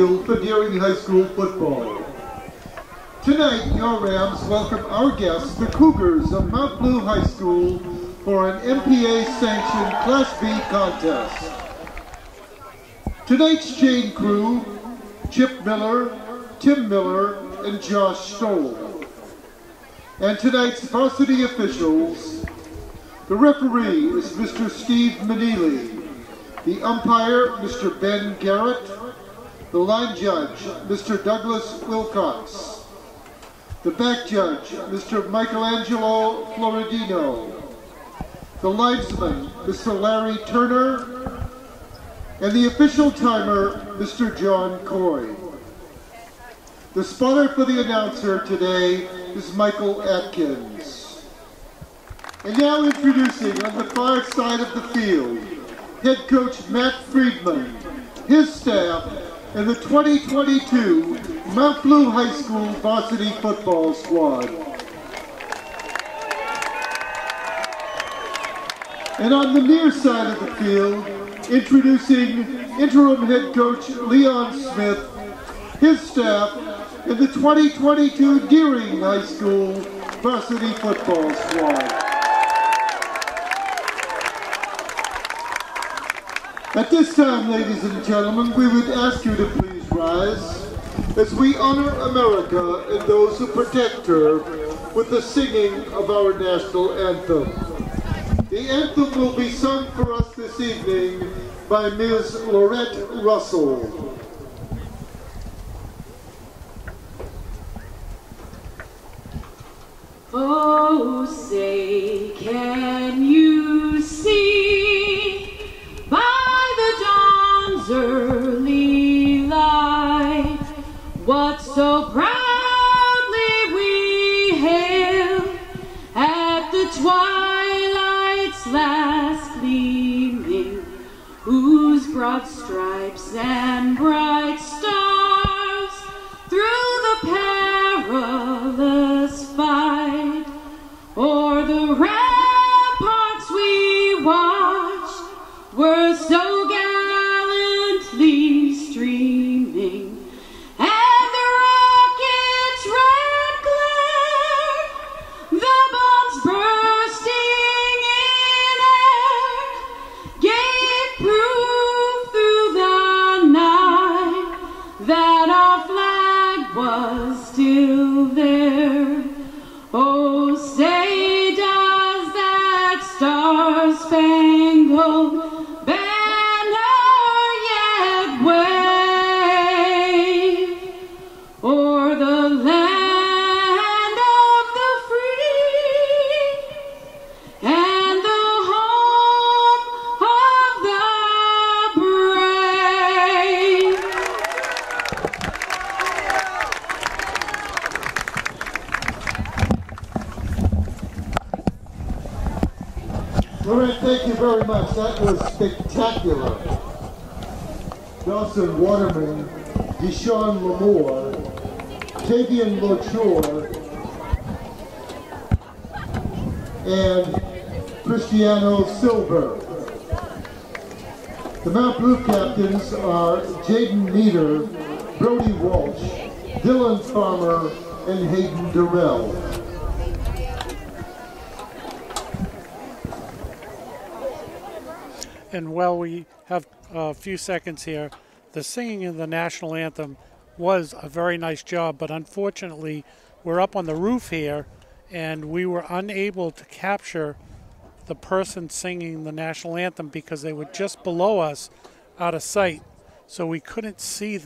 field for Deering High School football. Tonight, your Rams welcome our guests, the Cougars of Mount Blue High School, for an MPA-sanctioned Class B contest. Tonight's chain crew, Chip Miller, Tim Miller, and Josh Stoll. And tonight's varsity officials, the referee is Mr. Steve Manili, the umpire, Mr. Ben Garrett, the line judge, Mr. Douglas Wilcox, the back judge, Mr. Michelangelo Floridino, the linesman, Mr. Larry Turner, and the official timer, Mr. John Coy. The spotter for the announcer today is Michael Atkins. And now introducing on the far side of the field, head coach Matt Friedman, his staff, and the 2022 Mount Blue High School varsity football squad. And on the near side of the field, introducing interim head coach Leon Smith, his staff, and the 2022 Deering High School varsity football squad. At this time, ladies and gentlemen, we would ask you to please rise as we honor America and those who protect her with the singing of our national anthem. The anthem will be sung for us this evening by Ms. Laurette Russell. Oh, say, can you see by the dawn's early light what so proudly we hailed at the twilight's last gleaming, whose broad stripes and bright stars through the perilous fight o'er the ramparts we watched were so gallantly streaming, and the rocket's red glare, the bombs bursting in air, gave proof through the night that our flag was still there. Oh, say does that star-spangled banner yet wave o'er the land of the free and the home of the brave? Laurette, thank you very much. That was spectacular. Dawson Waterman, Deshaun Lamore, Tavian Lochore, and Cristiano Silver. The Mount Blue captains are Jaden Meader, Brody Walsh, Dylan Farmer, and Hayden Durrell. And while we have a few seconds here, the singing of the national anthem was a very nice job, but unfortunately we're up on the roof here and we were unable to capture the person singing the national anthem because they were just below us out of sight. So we couldn't see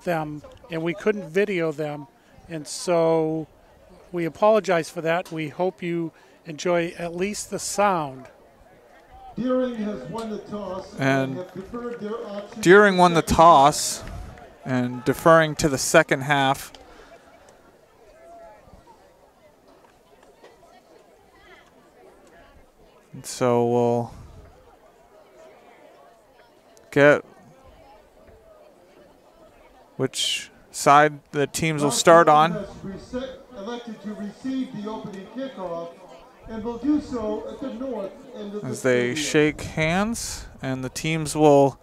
them and we couldn't video them, and so we apologize for that. We hope you enjoy at least the sound. Deering has won the toss and have deferred their option. Deering won the toss and deferring to the second half. And so we'll get which side the teams will start on. Elected to receive the opening kickoff and will do so at the north end of as the they stadium. shake hands, and the teams will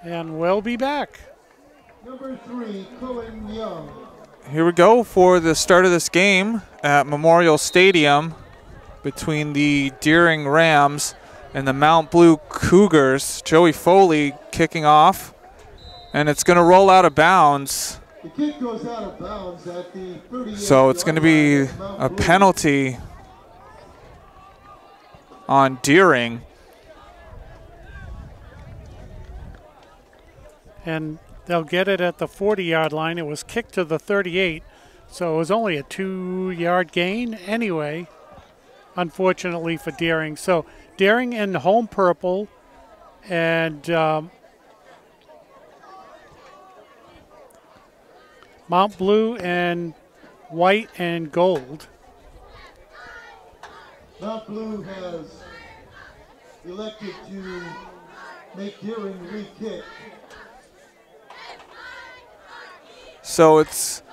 And we'll be back. Number 3, Cohen Young. Here we go for the start of this game at Memorial Stadium between the Deering Rams and the Mount Blue Cougars. Joey Foley kicking off, and it's going to roll out of bounds. The kick goes out of bounds at the 38. So it's going to be a penalty on Deering. And they'll get it at the 40-yard line. It was kicked to the 38, so it was only a 2-yard gain anyway, unfortunately for Deering. So Deering in home purple and Mount Blue and white and gold. Mount Blue has elected to make Deering re-kick. So it's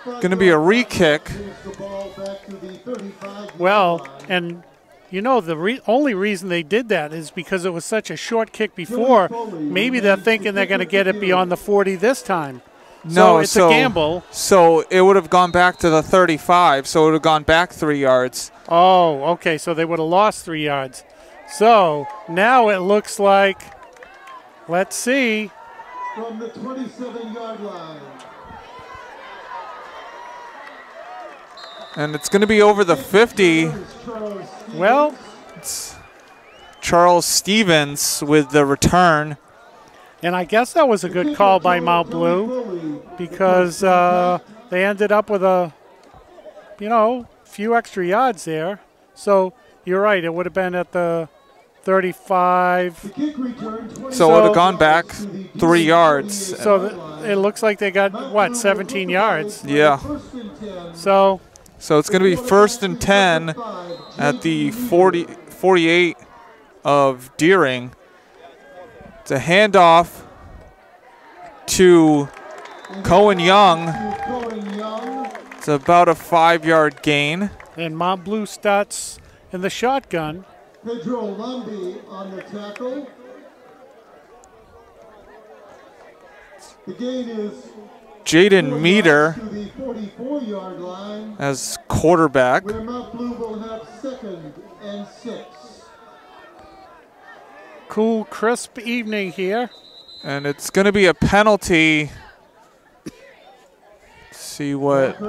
going to be a re-kick. Well, and you know, the only reason they did that is because it was such a short kick before. Maybe they're thinking they're going to get it beyond the 40 this time. No, so it's a gamble. So it would have gone back to the 35, so it would have gone back 3 yards. Oh, okay, so they would have lost 3 yards. So now it looks like, let's see. From the 27-yard line. And it's going to be over the 50. Well, it's Charles Stevens with the return. And I guess that was a good call by Mount Blue because they ended up with a, few extra yards there. So you're right, it would have been at the 35. So it would have gone back 3 yards. So it looks like they got, what, 17 yards? Yeah. So it's going to be 1st and 10 at the 48 of Deering. It's a handoff to Cohen Young. It's about a 5-yard gain. And Mount Blue starts in the shotgun. Pedro Lumby on the tackle. The gain is Jaden Meter to the 44-yard line, as quarterback. where Mount Blue will have 2nd and 6. Cool, crisp evening here. And it's going to be a penalty. Let's see what.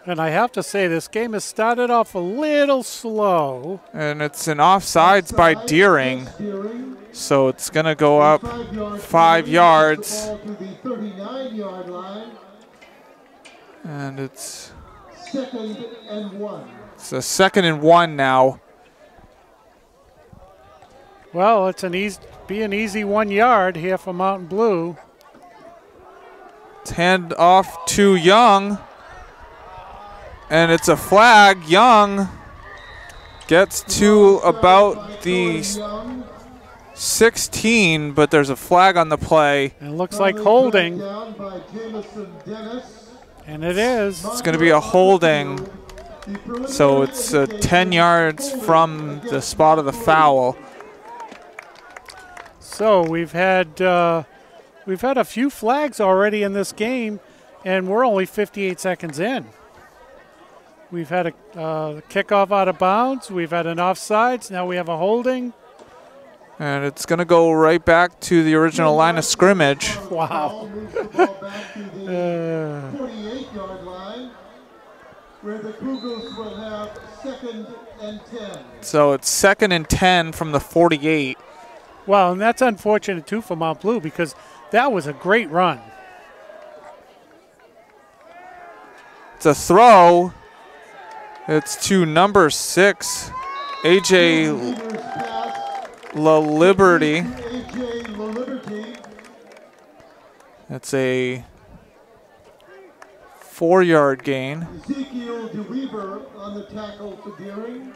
And I have to say, this game has started off a little slow. And it's an offsides by Deering. So it's going to go up 5 yards. And it's 2nd and 1. It's a 2nd and 1 now. Well, it's an easy 1 yard here for Mountain Blue. It's hand off to Young. And it's a flag. Young gets to about the 16, but there's a flag on the play. And it looks like holding. And it is. It's going to be a holding. So it's 10 yards from the spot of the foul. So we've had a few flags already in this game, and we're only 58 seconds in. We've had a kickoff out of bounds. We've had an offsides. Now we have a holding. And it's going to go right back to the original line of scrimmage. Wow. 48-yard line, where the Cougars will have 2nd and 10. So it's 2nd and 10 from the 48. Well, and that's unfortunate, too, for Mount Blue because that was a great run. It's a throw. It's to number 6, A.J. La Liberty. That's a 4-yard gain. Ezekiel DeWeaver on the tackle for Deering.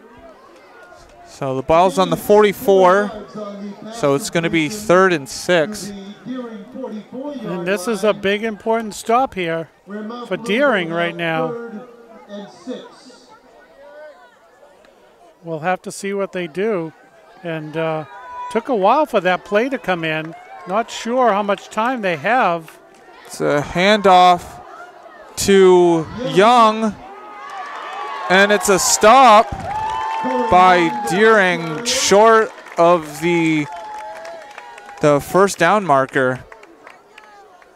So the ball's on the 44. So it's going to be 3rd and 6. And this is a big important stop here for Deering right now. 3rd and 6. We'll have to see what they do. And Took a while for that play to come in. Not sure how much time they have. It's a handoff to Young, and it's a stop by Deering short of the first down marker.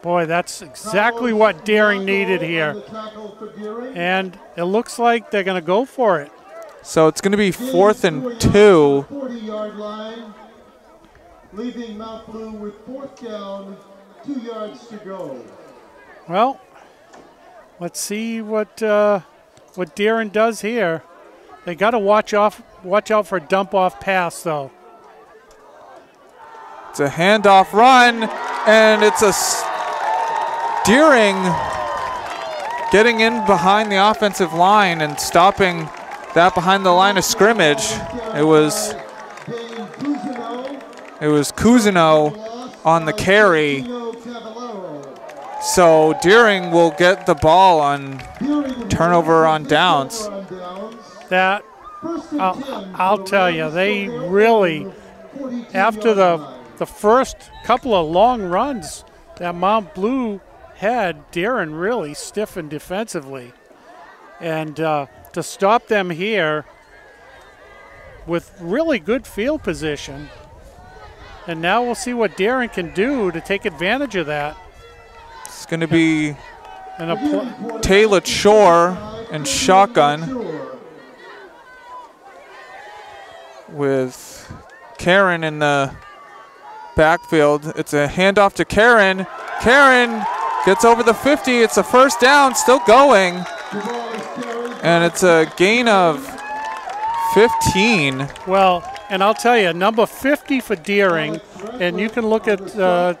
Boy, that's exactly what Deering needed here. And it looks like they're going to go for it. So it's going to be 4th and 2. 40-yard line, leaving Mount Blue with 4th down, 2 yards to go. Well, let's see what Deering does here. They got to watch out for a dump-off pass, though. It's a handoff run, and it's a Deering getting in behind the offensive line and stopping that behind the line of scrimmage. It was Cousineau on the carry. So Deering will get the ball on turnover on downs. That, I'll tell you, they really, after the first couple of long runs that Mount Blue had, Deering really stiffened defensively. And to stop them here with really good field position. And now we'll see what Deering can do to take advantage of that. It's going to be Taylor Shore and shotgun with Karen in the backfield. It's a handoff to Karen. Karen gets over the 50. It's a first down, still going. And it's a gain of 15. Well, and I'll tell you, number 50 for Deering, and you can look at,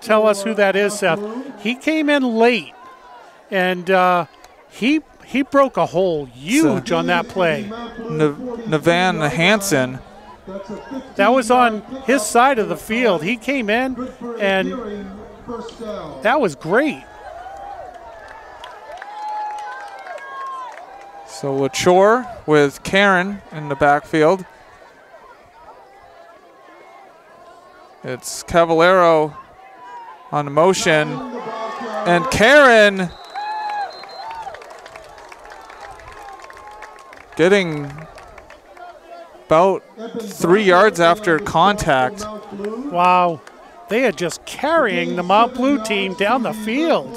tell us who that is, Seth. He came in late, and he broke a hole huge on that play. Navan Hansen. That was on his side of the field. He came in, and that was great. So LaChore with Karen in the backfield. It's Cavallero on the motion. And Karen getting about 3 yards after contact. Wow. They are just carrying the Mount Blue team down the field.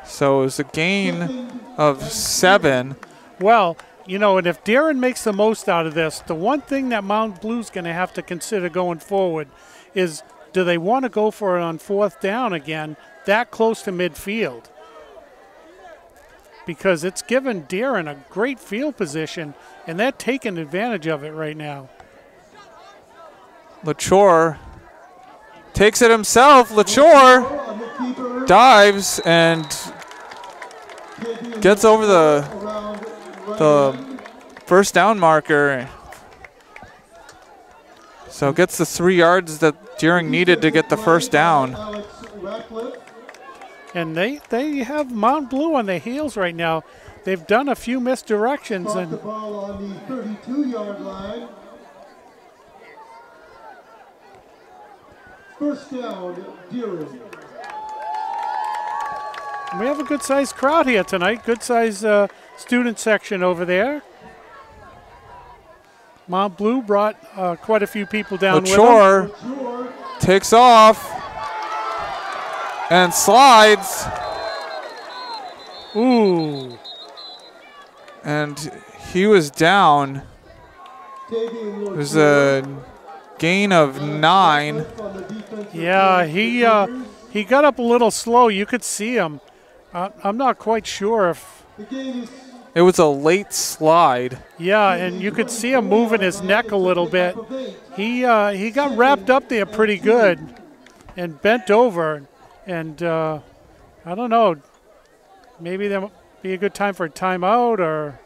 So it was a gain of 7. Well, you know, and if Deering makes the most out of this, the one thing that Mount Blue's going to have to consider going forward is, do they want to go for it on 4th down again, that close to midfield? Because it's given Deering a great field position, and they're taking advantage of it right now. LaChore takes it himself. LaChore dives and gets over the first down marker. So gets the 3 yards that Deering needed to get the first down. And they have Mount Blue on their heels right now. They've done a few misdirections. And the ball on the 32-yard line. First down, Deering. we have a good-sized crowd here tonight. Good-sized student section over there. Mount Blue brought quite a few people down with them. LaChore takes off and slides. Ooh. And he was down. It was a gain of 9. Yeah, he got up a little slow. You could see him. I'm not quite sure if... It was a late slide. Yeah, and you could see him moving his neck a little bit. He got wrapped up there pretty good and bent over. And I don't know, maybe there might be a good time for a timeout or...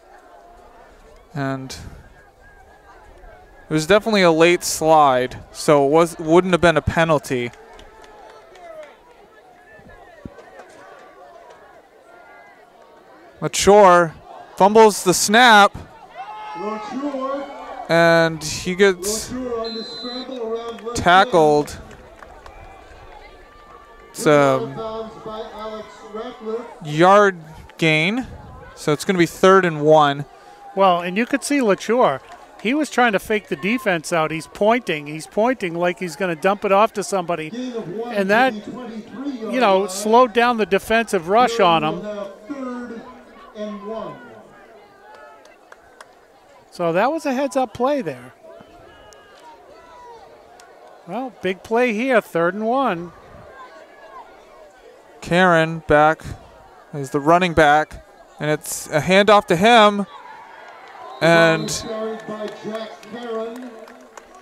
And it was definitely a late slide, so it wouldn't have been a penalty. LaChore fumbles the snap, And he gets tackled. It's a yard gain, so it's going to be 3rd and 1. Well, and you could see LaTour. He was trying to fake the defense out. He's pointing like he's going to dump it off to somebody. And that, you know, slowed down the defensive rush on him. 3rd and 1. So that was a heads-up play there. Well, big play here, 3rd and 1. Karen back as the running back, and it's a handoff to him. And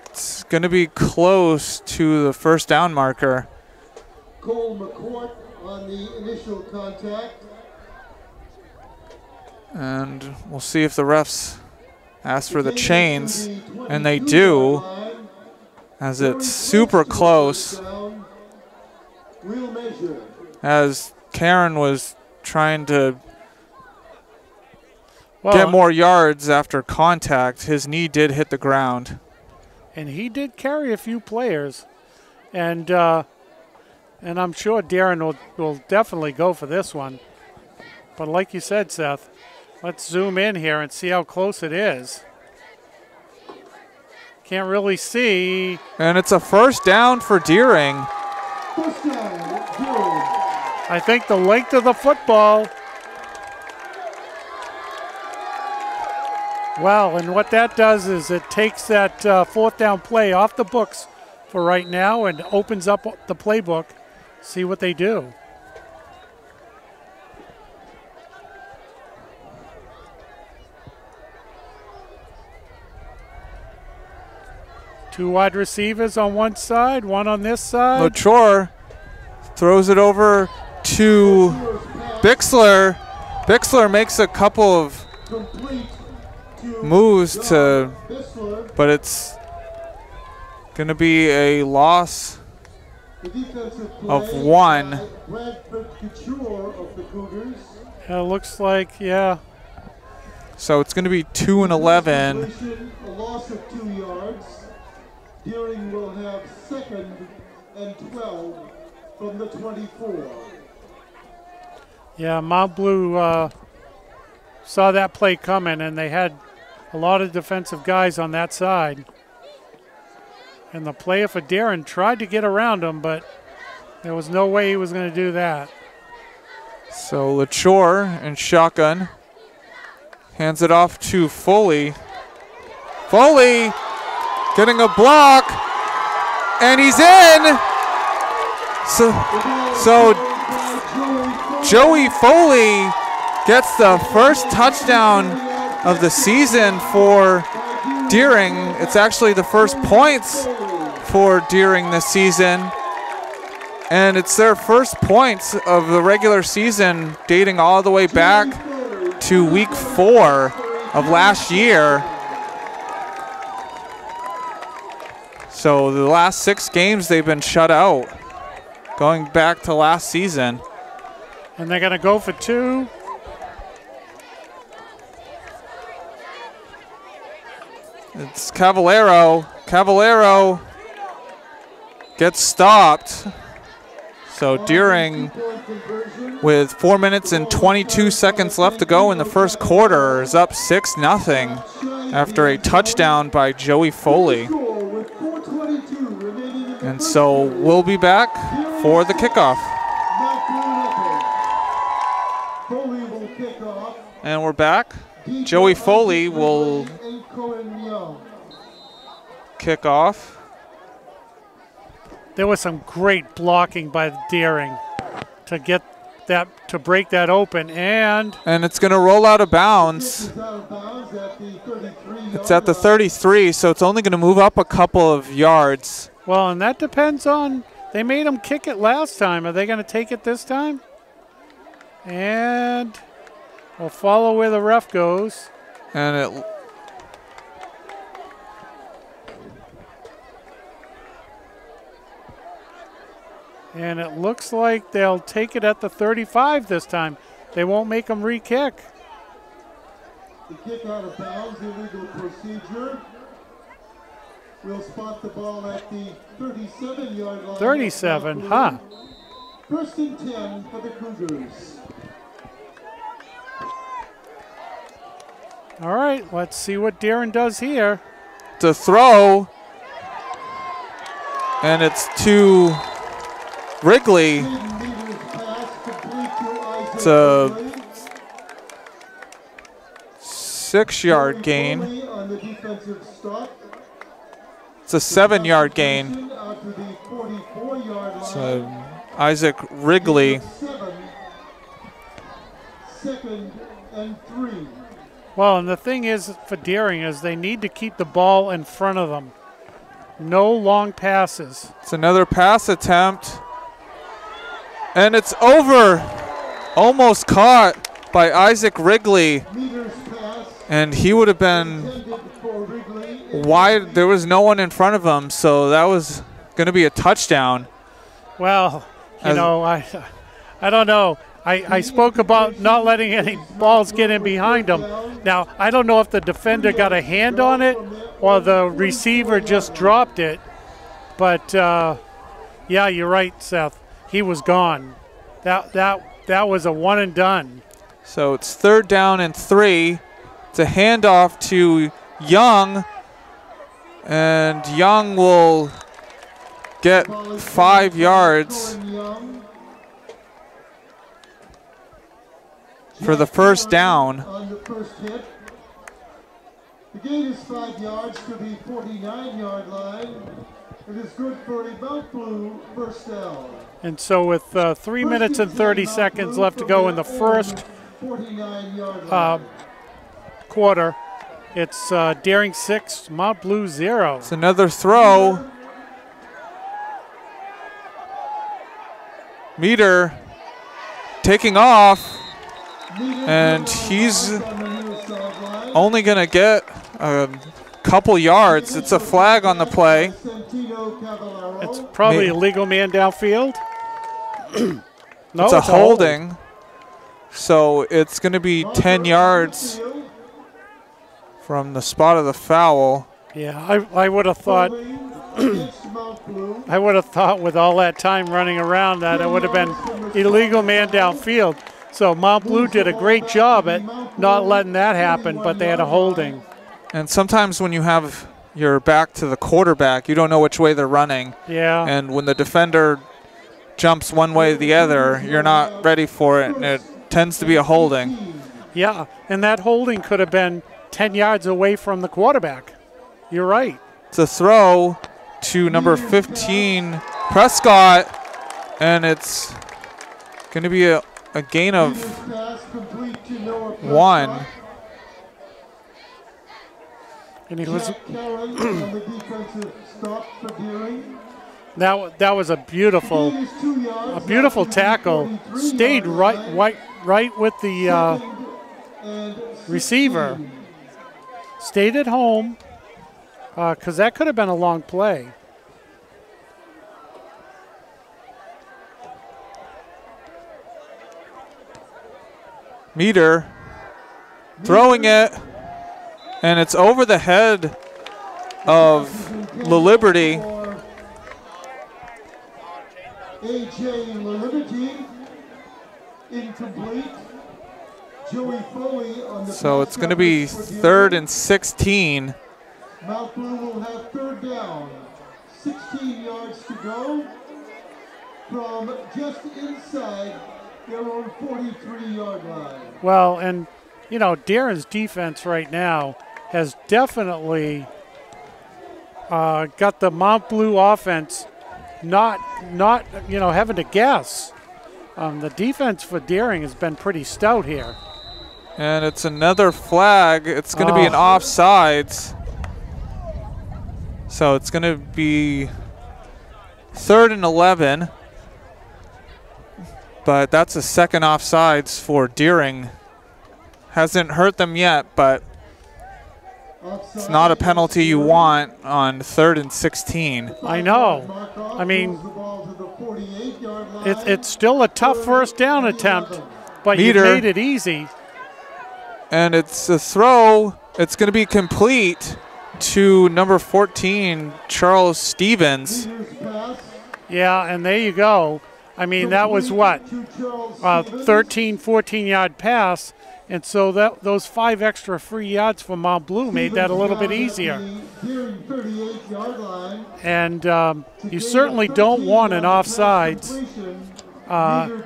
it's going to be close to the first down marker. Cole McCourt on the initial contact. And we'll see if the refs ask for the chains, and they do, as it's super close, as Karen was trying to get more yards after contact. His knee did hit the ground. And he did carry a few players. And I'm sure Darren will definitely go for this one. But like you said, Seth, let's zoom in here and see how close it is. Can't really see. And it's a first down for Deering. I think the length of the football. Well, and what that does is it takes that 4th down play off the books for right now and opens up the playbook. See what they do. Two wide receivers on one side, one on this side. LaTour throws it over to Bixler. Bixler makes a couple of moves but it's going to be a loss of 1. It looks like, yeah. So it's going to be 2 and 11. A loss of 2 yards. Deering will have 2nd and 12 from the 24. Yeah, Mount Blue saw that play coming, and they had a lot of defensive guys on that side. And the player for Darren tried to get around him, but there was no way he was going to do that. So LaTour in shotgun hands it off to Foley. Foley getting a block, and he's in. So Joey Foley gets the first touchdown of the season for Deering. It's actually the first points for Deering this season, and it's their first points of the regular season dating all the way back to week 4 of last year. So the last 6 games they've been shut out, going back to last season. And they're going to go for 2. It's Cavallero. Cavallero gets stopped. So Deering, with 4 minutes and 22 seconds left to go in the first quarter, is up 6-0 after a touchdown by Joey Foley. And so we'll be back for the kickoff. And we're back. Joey Foley will kick off. There was some great blocking by Deering to get that, to break that open, and it's going to roll out of bounds. It's at the 33, so it's only going to move up a couple of yards. Well, and that depends on, they made him kick it last time. Are they going to take it this time? And we'll follow where the ref goes. And it looks like they'll take it at the 35 this time. They won't make them re-kick. The kick out of bounds, illegal procedure. will spot the ball at the 37-yard line. 37, huh? First and 10 for the Cougars. All right, let's see what Darren does here. To throw, and it's to Wrigley. It's a 6-yard gain. It's a 7-yard gain. So Isaac Wrigley. Second and 3. Well, and the thing is for Deering is they need to keep the ball in front of them. No long passes. It's another pass attempt. And it's over. Almost caught by Isaac Wrigley. And he would have been wide. There was no one in front of him, so that was going to be a touchdown. Well, you know, I don't know. I spoke about not letting any balls get in behind them. Now, I don't know if the defender got a hand on it or the receiver just dropped it. But, yeah, you're right, Seth. He was gone. That was a one and done. So it's 3rd down and 3. It's a handoff to Young. And Young will get 5 yards for the first down. On the first hit. The gain is 5 yards to the 49-yard line. It is good for a Mount Blue first down. And so with 3 minutes and 30 seconds left to go in the first quarter, it's Deering 6, Mount Blue 0. It's another throw. Meter taking off. And he's only going to get a couple yards. It's a flag on the play. It's probably a legal man downfield. No, it's a holding. So it's going to be 10 yards from the spot of the foul. Yeah, I would have thought with all that time running around that it would have been illegal man downfield. So Mount Blue did a great job at not letting that happen, but they had a holding. And sometimes when you have your back to the quarterback, you don't know which way they're running. Yeah. And when the defender jumps one way or the other, you're not ready for it, and it tends to be a holding. Yeah, and that holding could have been 10 yards away from the quarterback. You're right. It's a throw to number 15, Prescott, and it's going to be a gain of 1. And he was that was a beautiful tackle. Stayed right with the receiver. Stayed at home because that could have been a long play. Meter throwing it, and it's over the head of LaLiberty. A.J. LaLiberty, incomplete. Joey Foley on the So it's going to be 3rd and 16. Mount Blue will have 3rd down. 16 yards to go from just inside their own 43-yard line. Well, and, you know, Darren's defense right now has definitely got the Mount Blue offense not having to guess. The defense for Deering has been pretty stout here. And it's another flag. It's going to be an offsides. So it's going to be 3rd and 11. But that's a second offsides for Deering. Hasn't hurt them yet, but it's not a penalty you want on 3rd and 16. I know. I mean, it's still a tough first down attempt, but you made it easy. And it's a throw. It's going to be complete. to number 14, Charles Stevens. Yeah, and there you go. I mean, that was what? 13, 14-yard pass. And so those 5 extra free yards for Mount Blue made that a little bit easier. And you certainly don't want an offsides,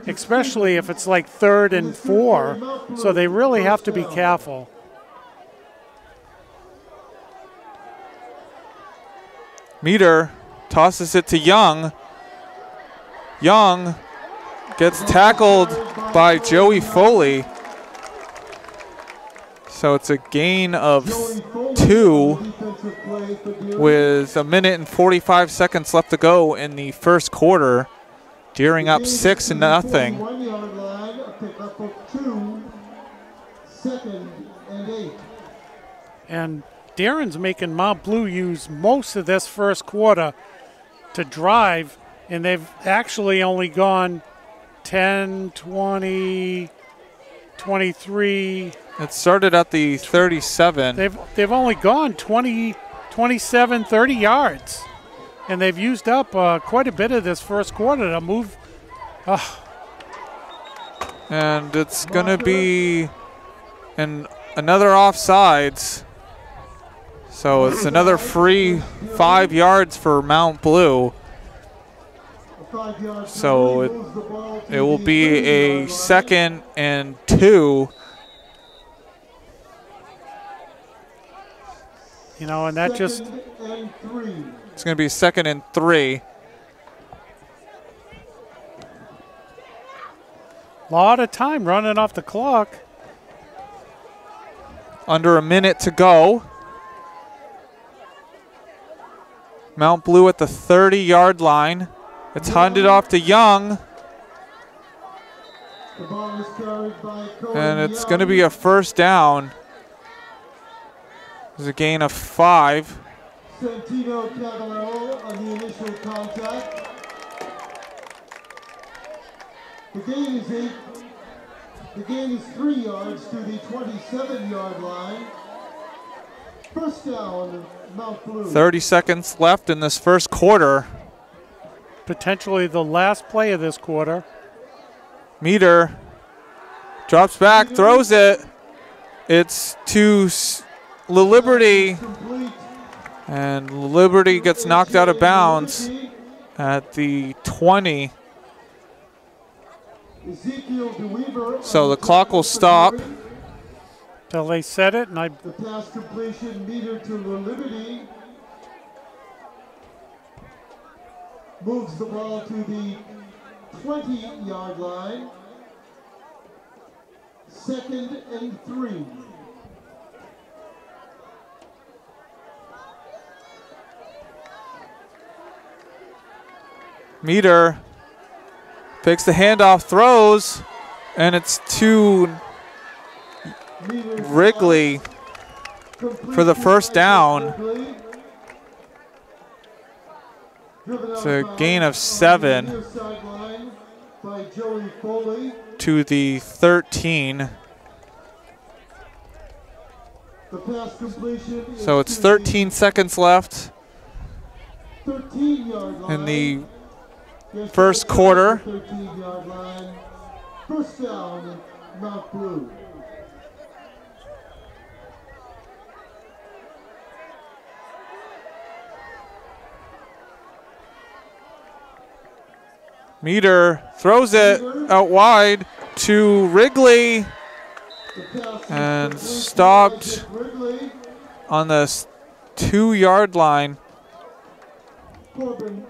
especially if it's like 3rd and 4. So they really have to be careful. Meter tosses it to Young. Young gets tackled by Joey Foley. So it's a gain of 2 with 1 minute and 45 seconds left to go in the first quarter. Deering up 6-0. And Deering's making Mount Blue use most of this first quarter to drive, and they've actually only gone 10, 20, 23. It started at the 37. They've only gone 20, 27, 30 yards. And they've used up quite a bit of this first quarter to move. And it's going to be another offsides. So it's another free 5 yards for Mount Blue. So it will be a 2nd and 2. You know, and that just... It's going to be 2nd and 3. A lot of time running off the clock. Under a minute to go. Mount Blue at the 30-yard line. It's handed off to Young. And it's going to be a first down. There's a gain of 5. Santino Cavallero on the initial contact. The gain is 8. The gain is 3 yards to the 27-yard line. First down, Mount Blue. 30 seconds left in this first quarter. Potentially the last play of this quarter. Meter drops back, throws it. It's to Liberty. And Liberty gets knocked out of bounds at the 20. So the clock will stop. Till they set it, and the pass completion Meter to Liberty. Moves the ball to the 20-yard line. 2nd and 3. Meter takes the handoff, throws, and it's to Wrigley for the first down. It's a gain of 7 to the 13. So it's 13 seconds left in the first quarter. First down, Mount Blue. Meter throws it out wide to Wrigley and stopped on the 2-yard line. Corbin.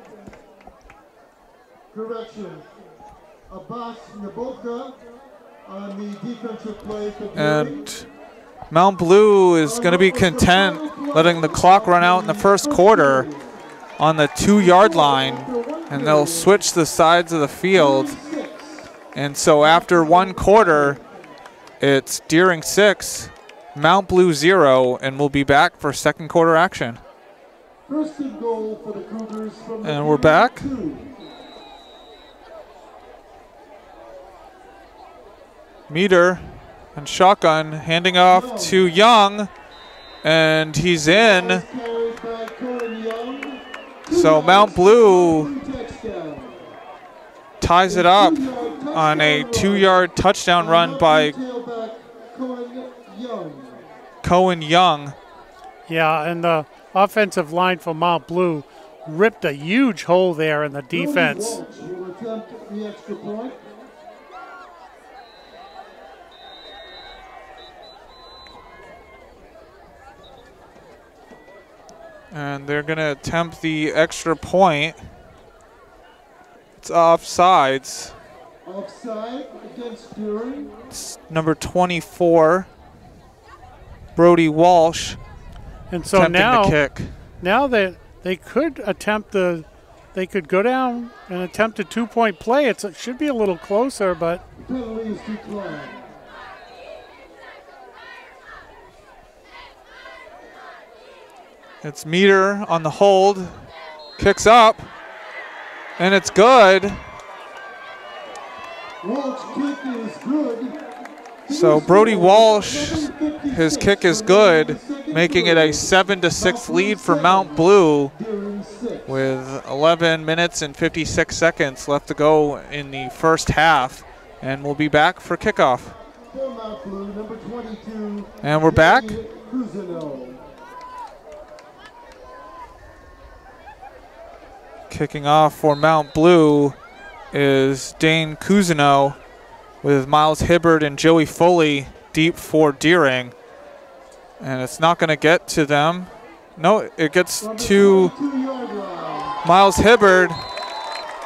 Correction. Abbas Naboka on the defensive play for And Mount Blue is going to be content letting the clock run out in the first quarter on the 2-yard line, and they'll switch the sides of the field. And so after 1 quarter, it's Deering 6, Mount Blue 0, and we'll be back for second quarter action. First and goal for the Cougars from And we're back. 2. Meter and shotgun handing off to Young, And he's in. So Mount Blue ties it up on a 2-yard touchdown run by Cohen Young. Yeah, and the offensive line for Mount Blue ripped a huge hole there in the defense. And they're going to attempt the extra point. It's offsides. Offside against Dury. It's number 24, Brody Walsh, And so attempting now, the kick. now that they could they could go down and attempt a 2-point play. It should be a little closer, but Penalty is declined. It's Meter on the hold, kicks up, and it's good. Walsh's kick is good. So Brody Walsh, his kick is good, making it a 7-6 lead for Mount Blue with 11 minutes and 56 seconds left to go in the first half. And we'll be back for kickoff. For Mount Blue, number 22. And we're back. Kicking off for Mount Blue is Dane Cousineau with Miles Hibbard and Joey Foley deep for Deering. And it's not going to get to them. No, it gets to Miles Hibbard,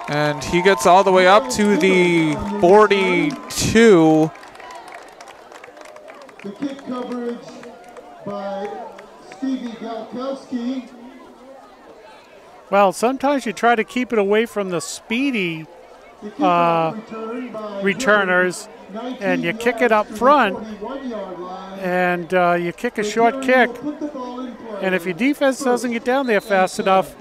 and he gets all the way up to the 42. The kick coverage by Stevie Galkowski. well, sometimes you try to keep it away from the speedy returners, and you kick it up front, and you kick a short kick. And if your defense doesn't get down there fast enough,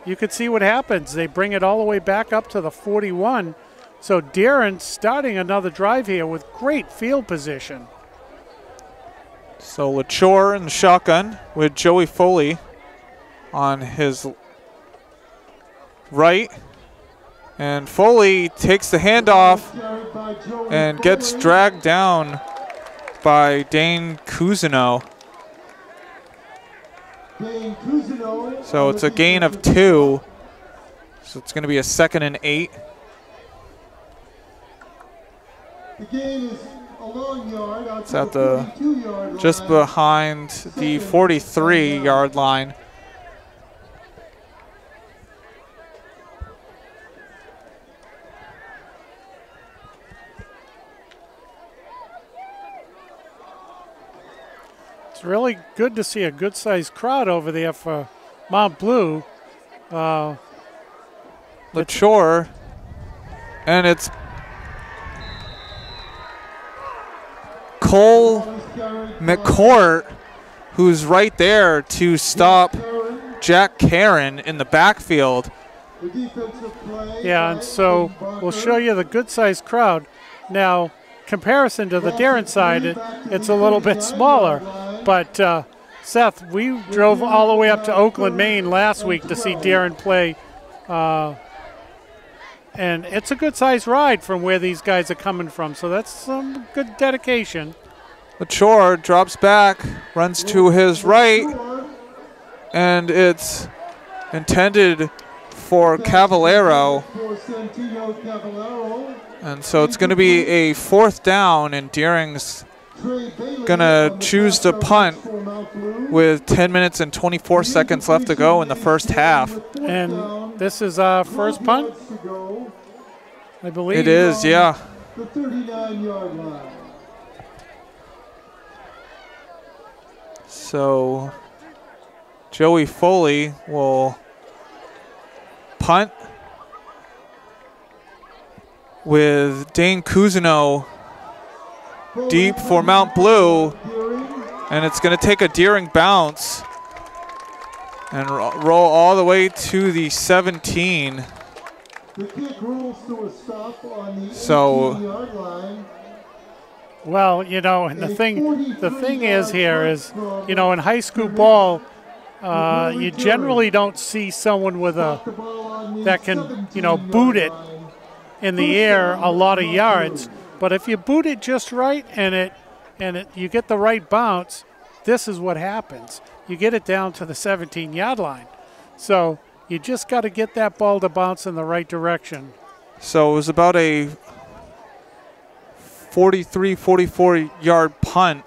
you could see what happens. They bring it all the way back up to the 41. So Deering starting another drive here with great field position. So LaChore in the shotgun with Joey Foley on his right. And Foley takes the handoff and gets dragged down by Dane Cousineau. So it's a gain of 2. So it's going to be a 2nd and 8. The gain is a long yard. It's at the just behind the 43-yard line. It's really good to see a good-sized crowd over there for Mount Blue. LaChore, and it's Cole McCourt, who's right there to stop Jack Karen in the backfield. Yeah, and so we'll show you the good-sized crowd. Now, comparison to the Deering side, it's a little bit smaller. But, Seth, we drove all the way up to Oakland, Maine last week to see Deering play. And it's a good-sized ride from where these guys are coming from. So that's some good dedication. LaChore drops back, runs to his right, and it's intended for Cavallero. And so it's going to be a 4th down, and Deering's going to choose to punt with 10 minutes and 24 seconds left to go in the first half. And this is our first punt, I believe. It is, yeah. The 39-yard line. So Joey Foley will punt with Dane Cousineau deep for Mount Blue, and it's going to take a Deering bounce and roll all the way to the 17. The kick rolls to a stop on the So 18-yard line. Well, you know, and the thing is here is, you know, in high school ball, you generally don't see someone with that can, you know, boot it in the air a lot of yards. But if you boot it just right and you get the right bounce, this is what happens. You get it down to the 17-yard line. So you just got to get that ball to bounce in the right direction. So it was about a 43, 44-yard punt.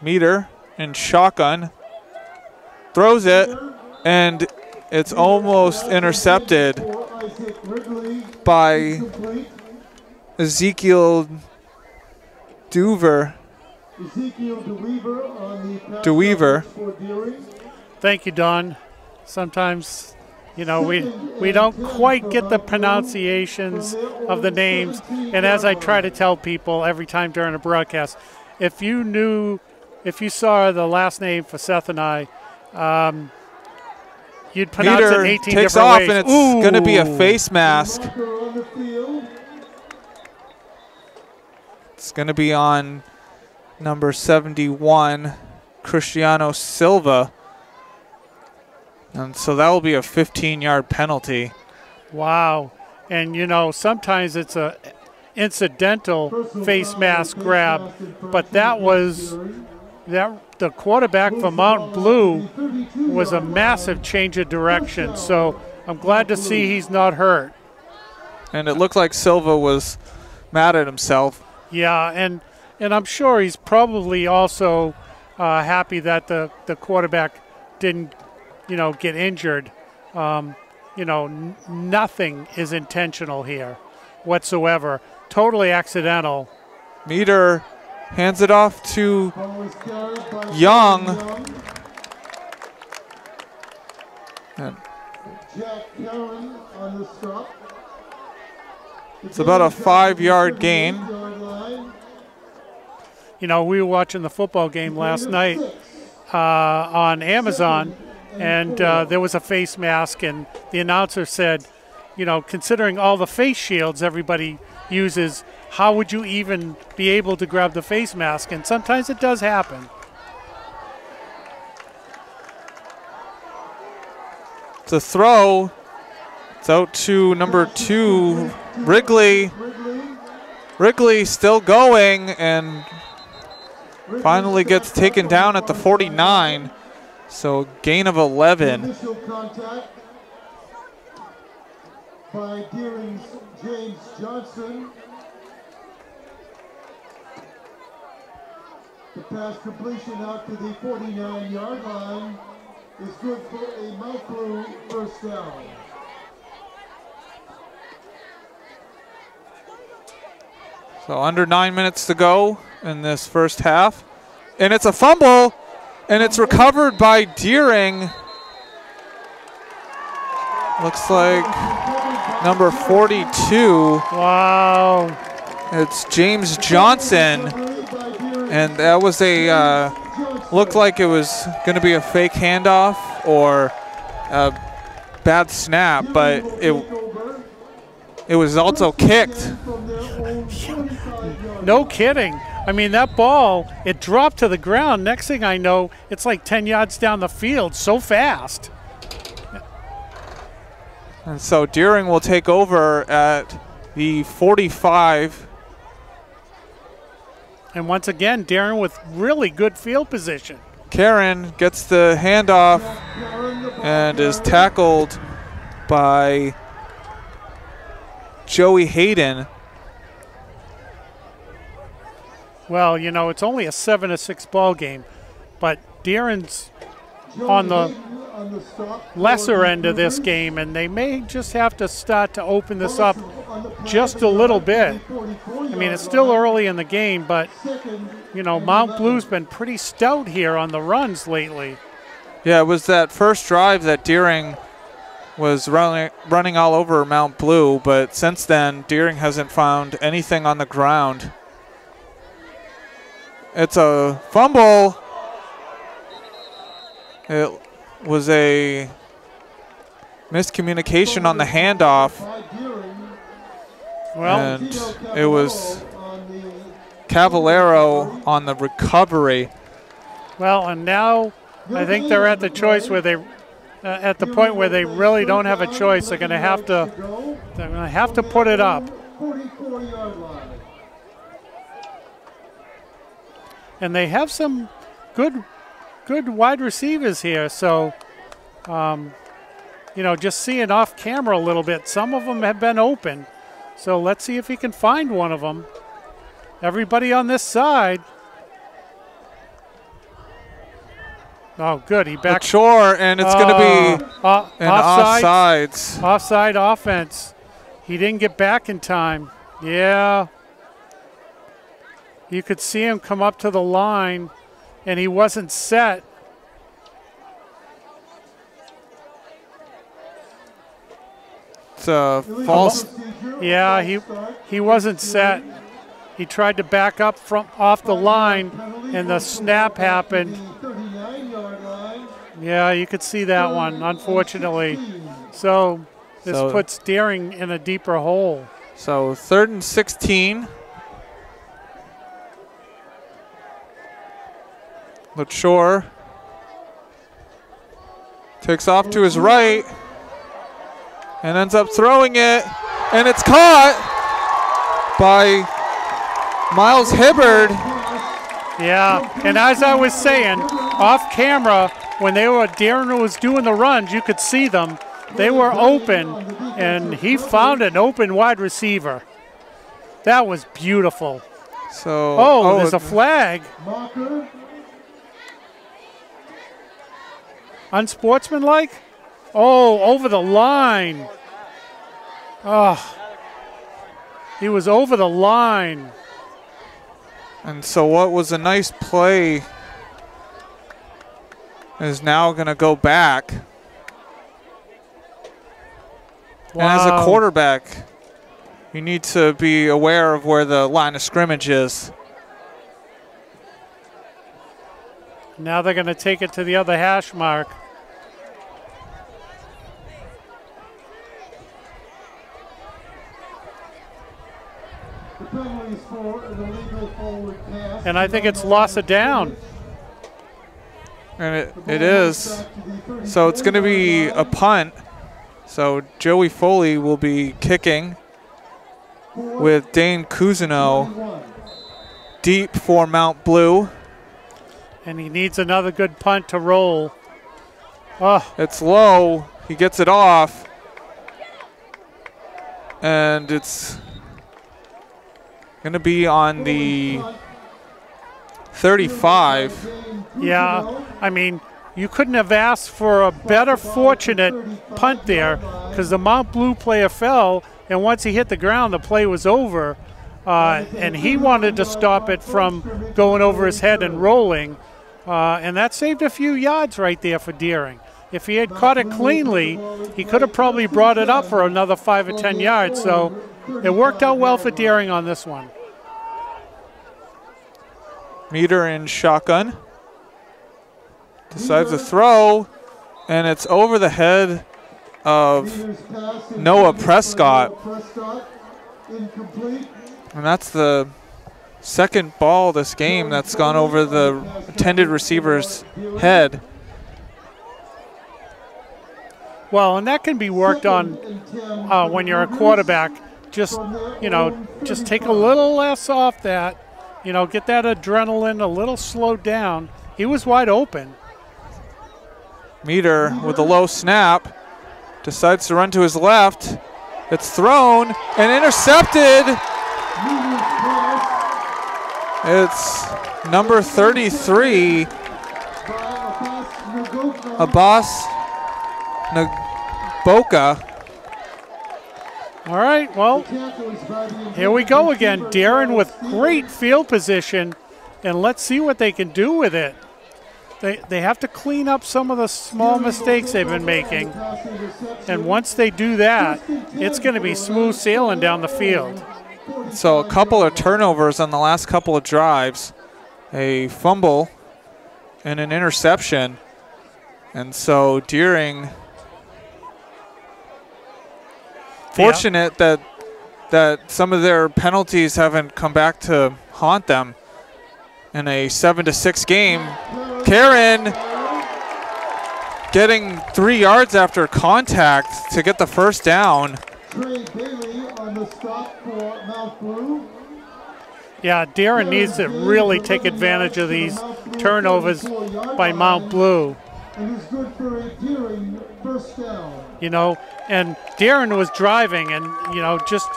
Meter in shotgun. Throws it, and it's almost intercepted by Ezekiel DeWeaver. Thank you, Don. Sometimes, you know, we don't quite get the pronunciations of the names, and as I try to tell people every time during a broadcast, if you saw the last name for Seth and I, you'd pronounce Meter it 18 takes different off, ways. and it's going to be a face mask. It's going to be on number 71, Cristiano Silva. And so that will be a 15-yard penalty. Wow. And, you know, sometimes it's a incidental face mask grab, but the quarterback for Mount Blue was a massive change of direction. So I'm glad to see he's not hurt. And it looked like Silva was mad at himself. Yeah, and I'm sure he's probably also happy that the quarterback didn't, you know, get injured. You know, nothing is intentional here whatsoever. Totally accidental. Meter hands it off to Young. And it's about a 5-yard gain. You know, we were watching the football game last night on Amazon, and there was a face mask, and the announcer said, you know, considering all the face shields everybody uses, how would you even be able to grab the face mask? And sometimes it does happen. It's a throw. It's out to number 2, Wrigley. Wrigley still going and finally gets taken down at the 49. So gain of 11. Initial contact by Deering's James Johnson. The pass completion out to the 49-yard line is good for a Mount Blue first down. So under 9 minutes to go in this first half. And it's a fumble, and it's recovered by Deering. Looks like number 42. Wow. It's James Johnson. And that was looked like it was going to be a fake handoff or a bad snap, but it was also kicked. No kidding. I mean, that ball, it dropped to the ground. Next thing I know, it's like 10 yards down the field, so fast. And so Deering will take over at the 45. And once again, Darren with really good field position. Karen gets the handoff and is tackled by Joey Hayden. Well, you know, it's only a 7-6 ball game, but Darren's on the lesser end of this game, and they may just have to start to open this up just a little bit. I mean, it's still early in the game, but, you know, Mount Blue's been pretty stout here on the runs lately. Yeah, it was that first drive that Deering was running all over Mount Blue, but since then, Deering hasn't found anything on the ground. It's a fumble. It was a miscommunication on the handoff. Well, And it was Cavallero on the recovery. well, and now I think they're at the choice where they, at the point where they really don't have a choice. They're going to have to put it up. 44-yard line. And they have some good wide receivers here. So, you know, just seeing off camera a little bit, some of them have been open. So let's see if he can find one of them. Everybody on this side. Oh, good. He backed. Shore, and it's going to be an offsides. Offside offense. He didn't get back in time. Yeah. You could see him come up to the line, and he wasn't set. It's a false. Yeah, he wasn't set. He tried to back up from off the line, and the snap happened. Yeah, you could see that one, unfortunately. So this puts Deering in a deeper hole. So 3rd and 16. Shore takes off to his right and ends up throwing it, and it's caught by Miles Hibbard. Yeah, and as I was saying, off camera, when Deering was doing the runs, you could see them. They were open, and he found an open wide receiver. That was beautiful. So there's a flag. Unsportsmanlike? Oh, over the line. Oh, he was over the line. And so what was a nice play is now going to go back. Wow. And as a quarterback, you need to be aware of where the line of scrimmage is. Now they're going to take it to the other hash mark. And I think it's loss of down. And it is. So it's going to be a punt. So Joey Foley will be kicking with Dane Cousineau deep for Mount Blue. And he needs another good punt to roll. Oh, it's low. He gets it off. And it's going to be on the 35. Yeah, I mean, you couldn't have asked for a better fortunate punt there because the Mount Blue player fell, and once he hit the ground, the play was over. And he wanted to stop it from going over his head and rolling. And that saved a few yards right there for Deering. If he had caught it cleanly, he could have probably brought it up for another 5 or 10 yards. So it worked out well for Deering on this one. Meter in shotgun. Decides to throw, and it's over the head of Noah Prescott. And that's the second ball this game that's gone over the intended receiver's head. Well, and that can be worked on when you're a quarterback. Just, you know, just take a little less off that. You know, get that adrenaline a little slowed down. He was wide open. Meter with a low snap. Decides to run to his left. It's thrown and intercepted. It's number 33, Abbas Nagboka. All right, well, here we go again. Deering with great field position, and let's see what they can do with it. They have to clean up some of the small mistakes they've been making, and once they do that, it's going to be smooth sailing down the field. So a couple of turnovers on the last couple of drives, a fumble and an interception. And so Deering, fortunate that some of their penalties haven't come back to haunt them in a 7-6 game. Karen getting 3 yards after contact to get the first down. Trey Bailey on the stop for Mount Blue. Yeah, Darren needs to really take advantage of these turnovers by Mount Blue. And is good for a Deering first down. You know, and Darren was driving and, you know, just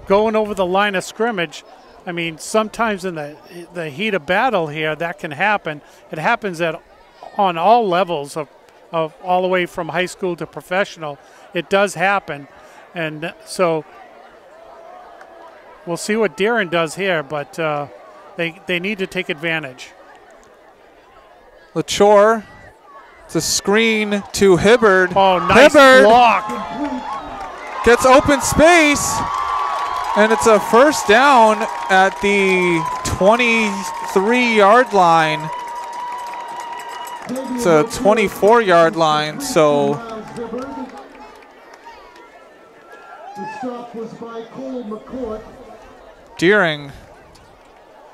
going over the line of scrimmage. I mean, sometimes in the heat of battle here, that can happen. It happens on all levels of all the way from high school to professional. It does happen. And so we'll see what Darren does here, but they need to take advantage. LaChore, it's a screen to Hibbard. Oh, nice Hibbard block. Gets open space, and it's a first down at the 23-yard line. It's a 24-yard line, so the stop was by Cole McCourt. Deering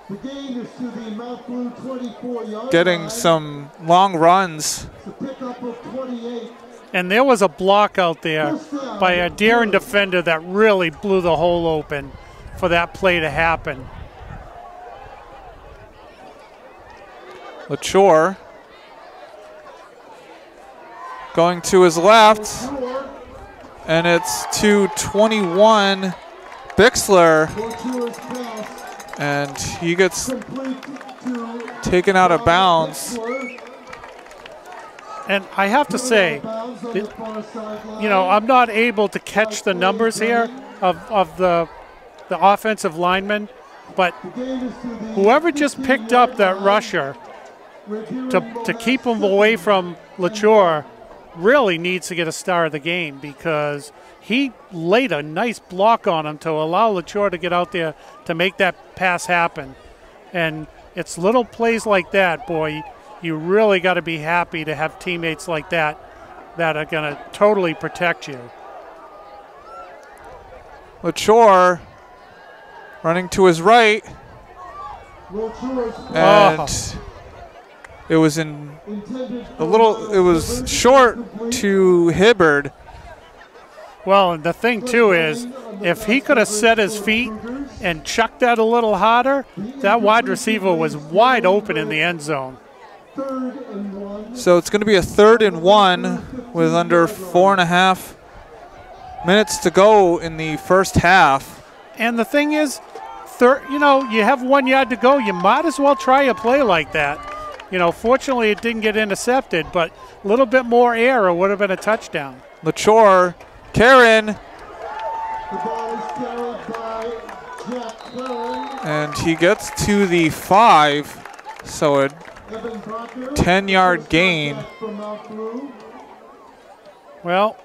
The gain is to the Mount Blue 24-yard getting line. some long runs. The pickup of 28. And there was a block out there by a Darren defender that really blew the hole open for that play to happen. LaChore going to his left, and it's to 21 Bixler, Lachure's pass and he gets complete to taken out of bounds. And I have to say, you know, I'm not able to catch the numbers here of the offensive linemen, but whoever just picked up that rusher to keep him away from LaChore really needs to get a star of the game, because he laid a nice block on him to allow LaChore to get out there to make that pass happen. And it's little plays like that, boy, you really got to be happy to have teammates like that that are going to totally protect you. LaChore running to his right, and it was it was short to Hibbard. Well, and the thing too is, if he could have set his feet and chucked that a little harder, that wide receiver was wide open in the end zone. So it's going to be a 3rd and 1 with under 4.5 minutes to go in the first half. And the thing is, you know, you have 1 yard to go. You might as well try a play like that. You know, fortunately it didn't get intercepted, but a little bit more air, it would have been a touchdown. LaChore, Karen, The ball is carried by Jack Claren. and he gets to the 5, so a Evan Barker, 10-yard gain. from Mount Blue. Well,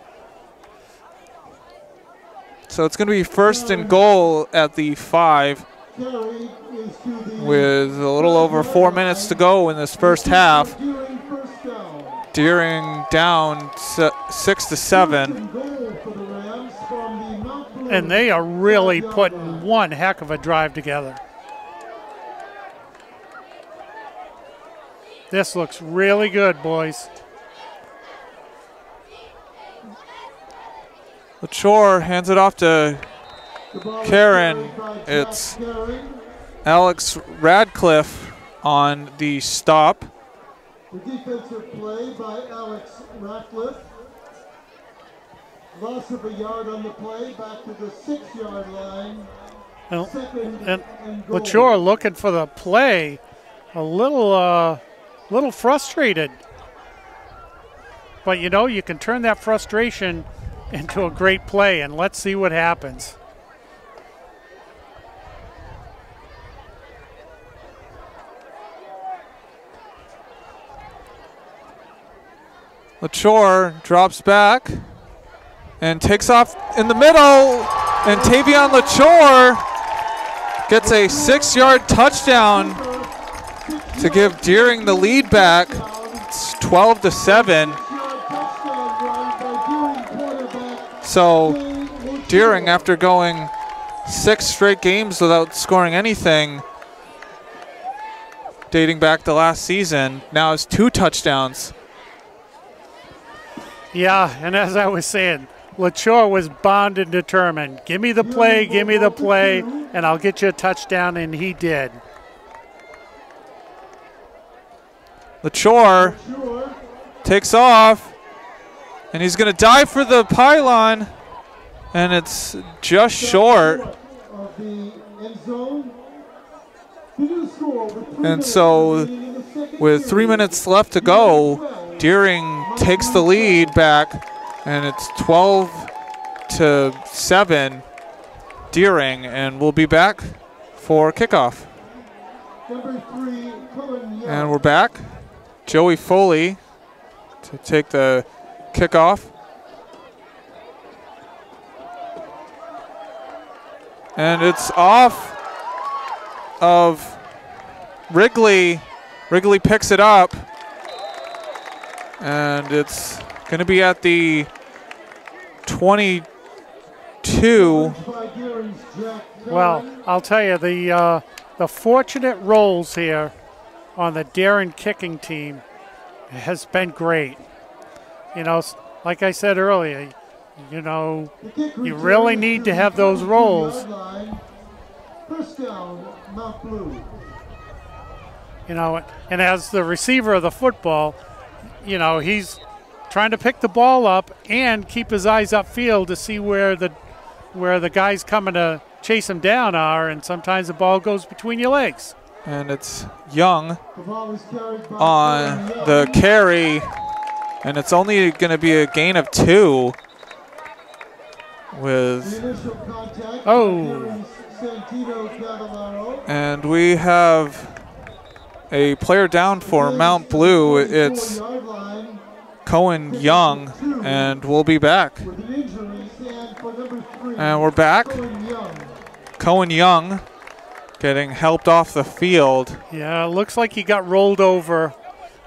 So it's going to be 1st and goal at the 5 Carried is to the with a little over 4 minutes to go in this first half. Deering first down. Deering down 6-7. Goal for the Rams from the Mount Blue. and they are really putting one heck of a drive together. This looks really good, boys. LaChore hands it off to Karen. It's Alex Radcliffe on the stop. The defensive play by Alex Ratcliffe. Loss of a yard on the play, back to the 6-yard line. And LaChore looking for the play, a little frustrated. But you know, you can turn that frustration into a great play, and let's see what happens. LaChore drops back and takes off in the middle, and Tavion LaChore gets a 6-yard touchdown to give Deering the lead back. It's 12-7. So Deering, after going 6 straight games without scoring anything, dating back to last season, now has 2 touchdowns. Yeah, and as I was saying, LaChore was bound and determined. Give me the play, and I'll get you a touchdown, and he did. LaChore takes off, and he's going to dive for the pylon, and it's just short. And so with 3 minutes left to go, Deering takes the lead back, and it's 12-7 Deering, and we'll be back for kickoff. And we're back. Joey Foley to take the kickoff. And it's off of Wrigley. Wrigley picks it up. And it's going to be at the 22. Well, I'll tell you, the fortunate rolls here on the Deering kicking team has been great. You know, like I said earlier, you know, you really need to have those rolls. You know, and as the receiver of the football, you know, he's trying to pick the ball up and keep his eyes upfield to see where the guys coming to chase him down are, and sometimes the ball goes between your legs. And it's Young on the carry, and it's only going to be a gain of 2 with, and we have a player down for Mount Blue. It's Cohen Young, and we'll be back. And we're back. Cohen Young getting helped off the field. Yeah, it looks like he got rolled over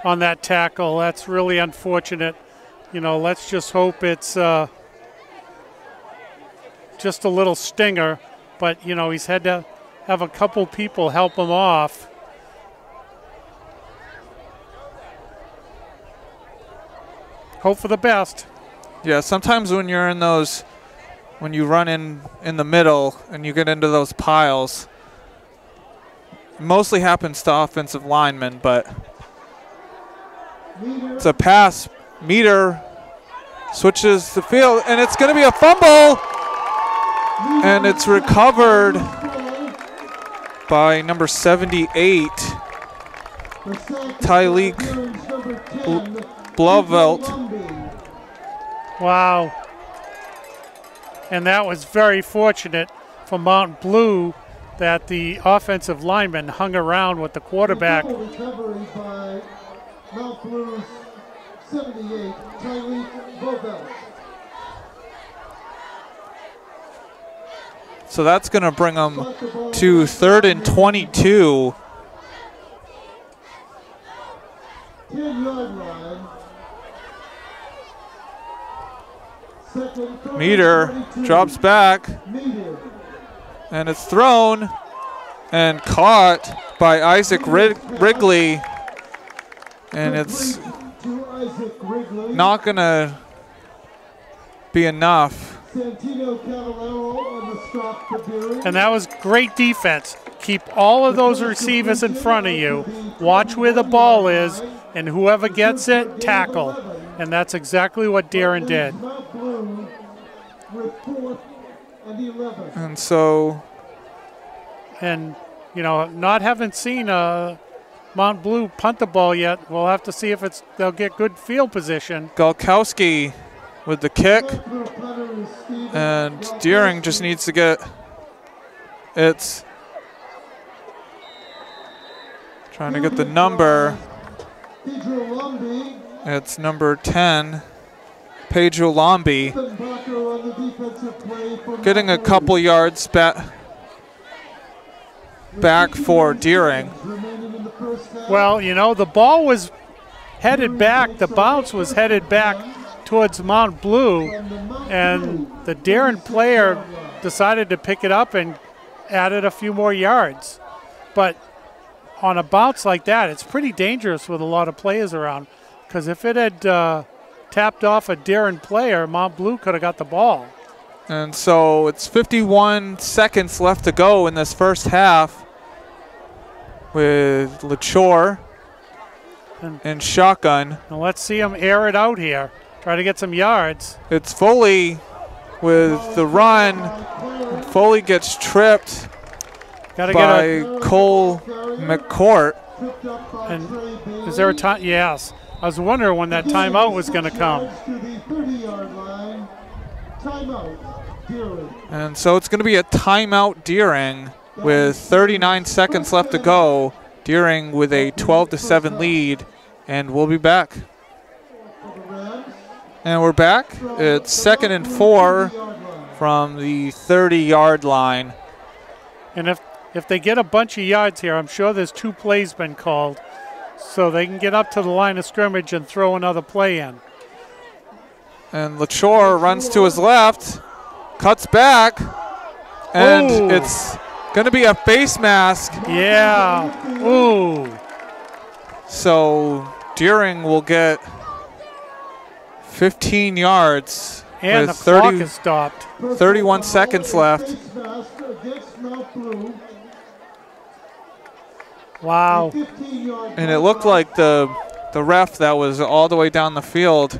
on that tackle. That's really unfortunate. You know, let's just hope it's just a little stinger. But, you know, he's had to have a couple people help him off. Hope for the best. Yeah, sometimes when you're in those, when you run in the middle and you get into those piles, it mostly happens to offensive linemen, but it's a pass. Meter switches the field, and it's going to be a fumble, and it's recovered by number 78, Tyleek Blovelt. Wow. And that was very fortunate for Mount Blue that the offensive lineman hung around with the quarterback. Recovery by Mount Blue's 78, Tyleek Blovelt. So that's going to bring them to 3rd and 22. 10-yard line. Meter drops back, and it's thrown and caught by Isaac Wrigley, and it's not going to be enough. And that was great defense. Keep all of those receivers in front of you. Watch where the ball is, and whoever gets it, tackle. And that's exactly what Deering did. And so, and you know, not having seen Mount Blue punt the ball yet, we'll have to see if they'll get good field position. Galkowski with the kick, and Deering just needs to get it's trying to get the number. It's number 10, Pedro Lombi, getting a couple yards back for Deering. Well, you know, the ball was headed back. The bounce was headed back towards Mount Blue, and the Darien player decided to pick it up and added a few more yards. But on a bounce like that, it's pretty dangerous with a lot of players around, because if it had tapped off a Darien player, Mount Blue could have got the ball. And so it's 51 seconds left to go in this first half with LaChore and shotgun. And let's see him air it out here. Try to get some yards. It's Foley with the run. Foley gets tripped by Cole McCourt. And is there a time? Yes. I was wondering when that timeout was going to come. And so it's going to be a timeout Deering with 39 seconds left to go. Deering with a 12-7 lead, and we'll be back. And we're back. It's 2nd and 4 from the 30-yard line. And if they get a bunch of yards here, I'm sure there's 2 plays been called, so they can get up to the line of scrimmage and throw another play in. And LaChore runs to his left, cuts back, and it's going to be a face mask. Yeah. Ooh. So Deering will get 15 yards. And with the clock is stopped. 31 seconds left. Wow. And it looked like the ref that was all the way down the field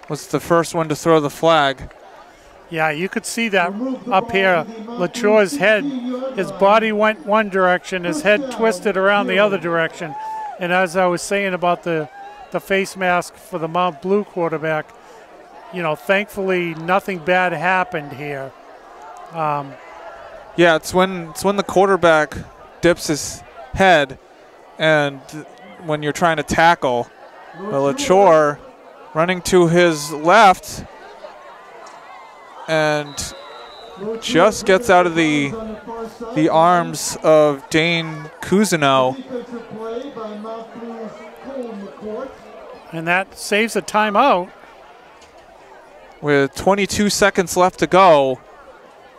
was the first one to throw the flag. Yeah, you could see that up here. LaChore's head, his body went one direction, his head twisted around the other direction. And as I was saying about the face mask for the Mount Blue quarterback, you know, thankfully nothing bad happened here. Yeah, it's when the quarterback dips his head and when you're trying to tackle. But LaChore running to his left and just gets out of the arms of Dane Cousineau. And that saves a timeout. With 22 seconds left to go,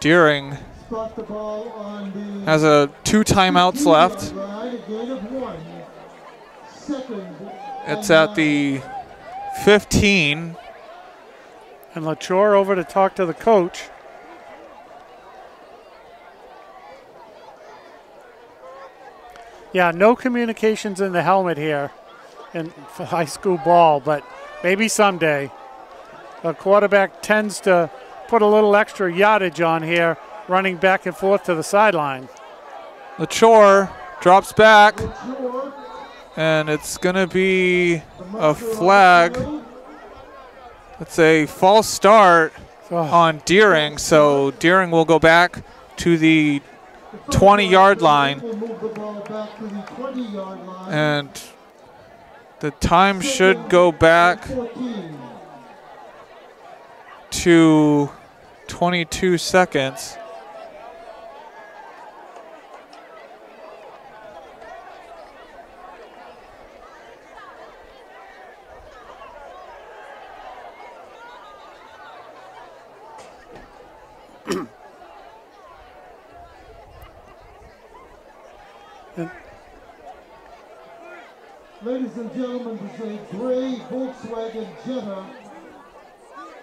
Deering has 2 timeouts left. It's at the 15. And LaChore over to talk to the coach. Yeah, no communications in the helmet here for high school ball, but maybe someday. The quarterback tends to put a little extra yardage on here, running back and forth to the sideline. LaChore drops back, and it's going to be a flag. It's a false start on Deering, so Deering will go back to the 20-yard line. And the time should go back to 22 seconds. Ladies and gentlemen, this is a gray Volkswagen Jetta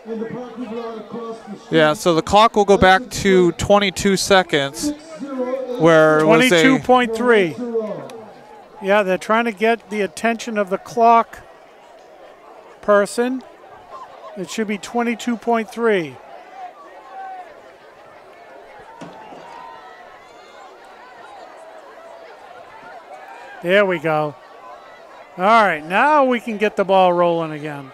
in the parking lot across the street. Yeah, so the clock will go back to 22 seconds, where it was 22.3. Yeah, they're trying to get the attention of the clock person. It should be 22.3. There we go. All right, now we can get the ball rolling again.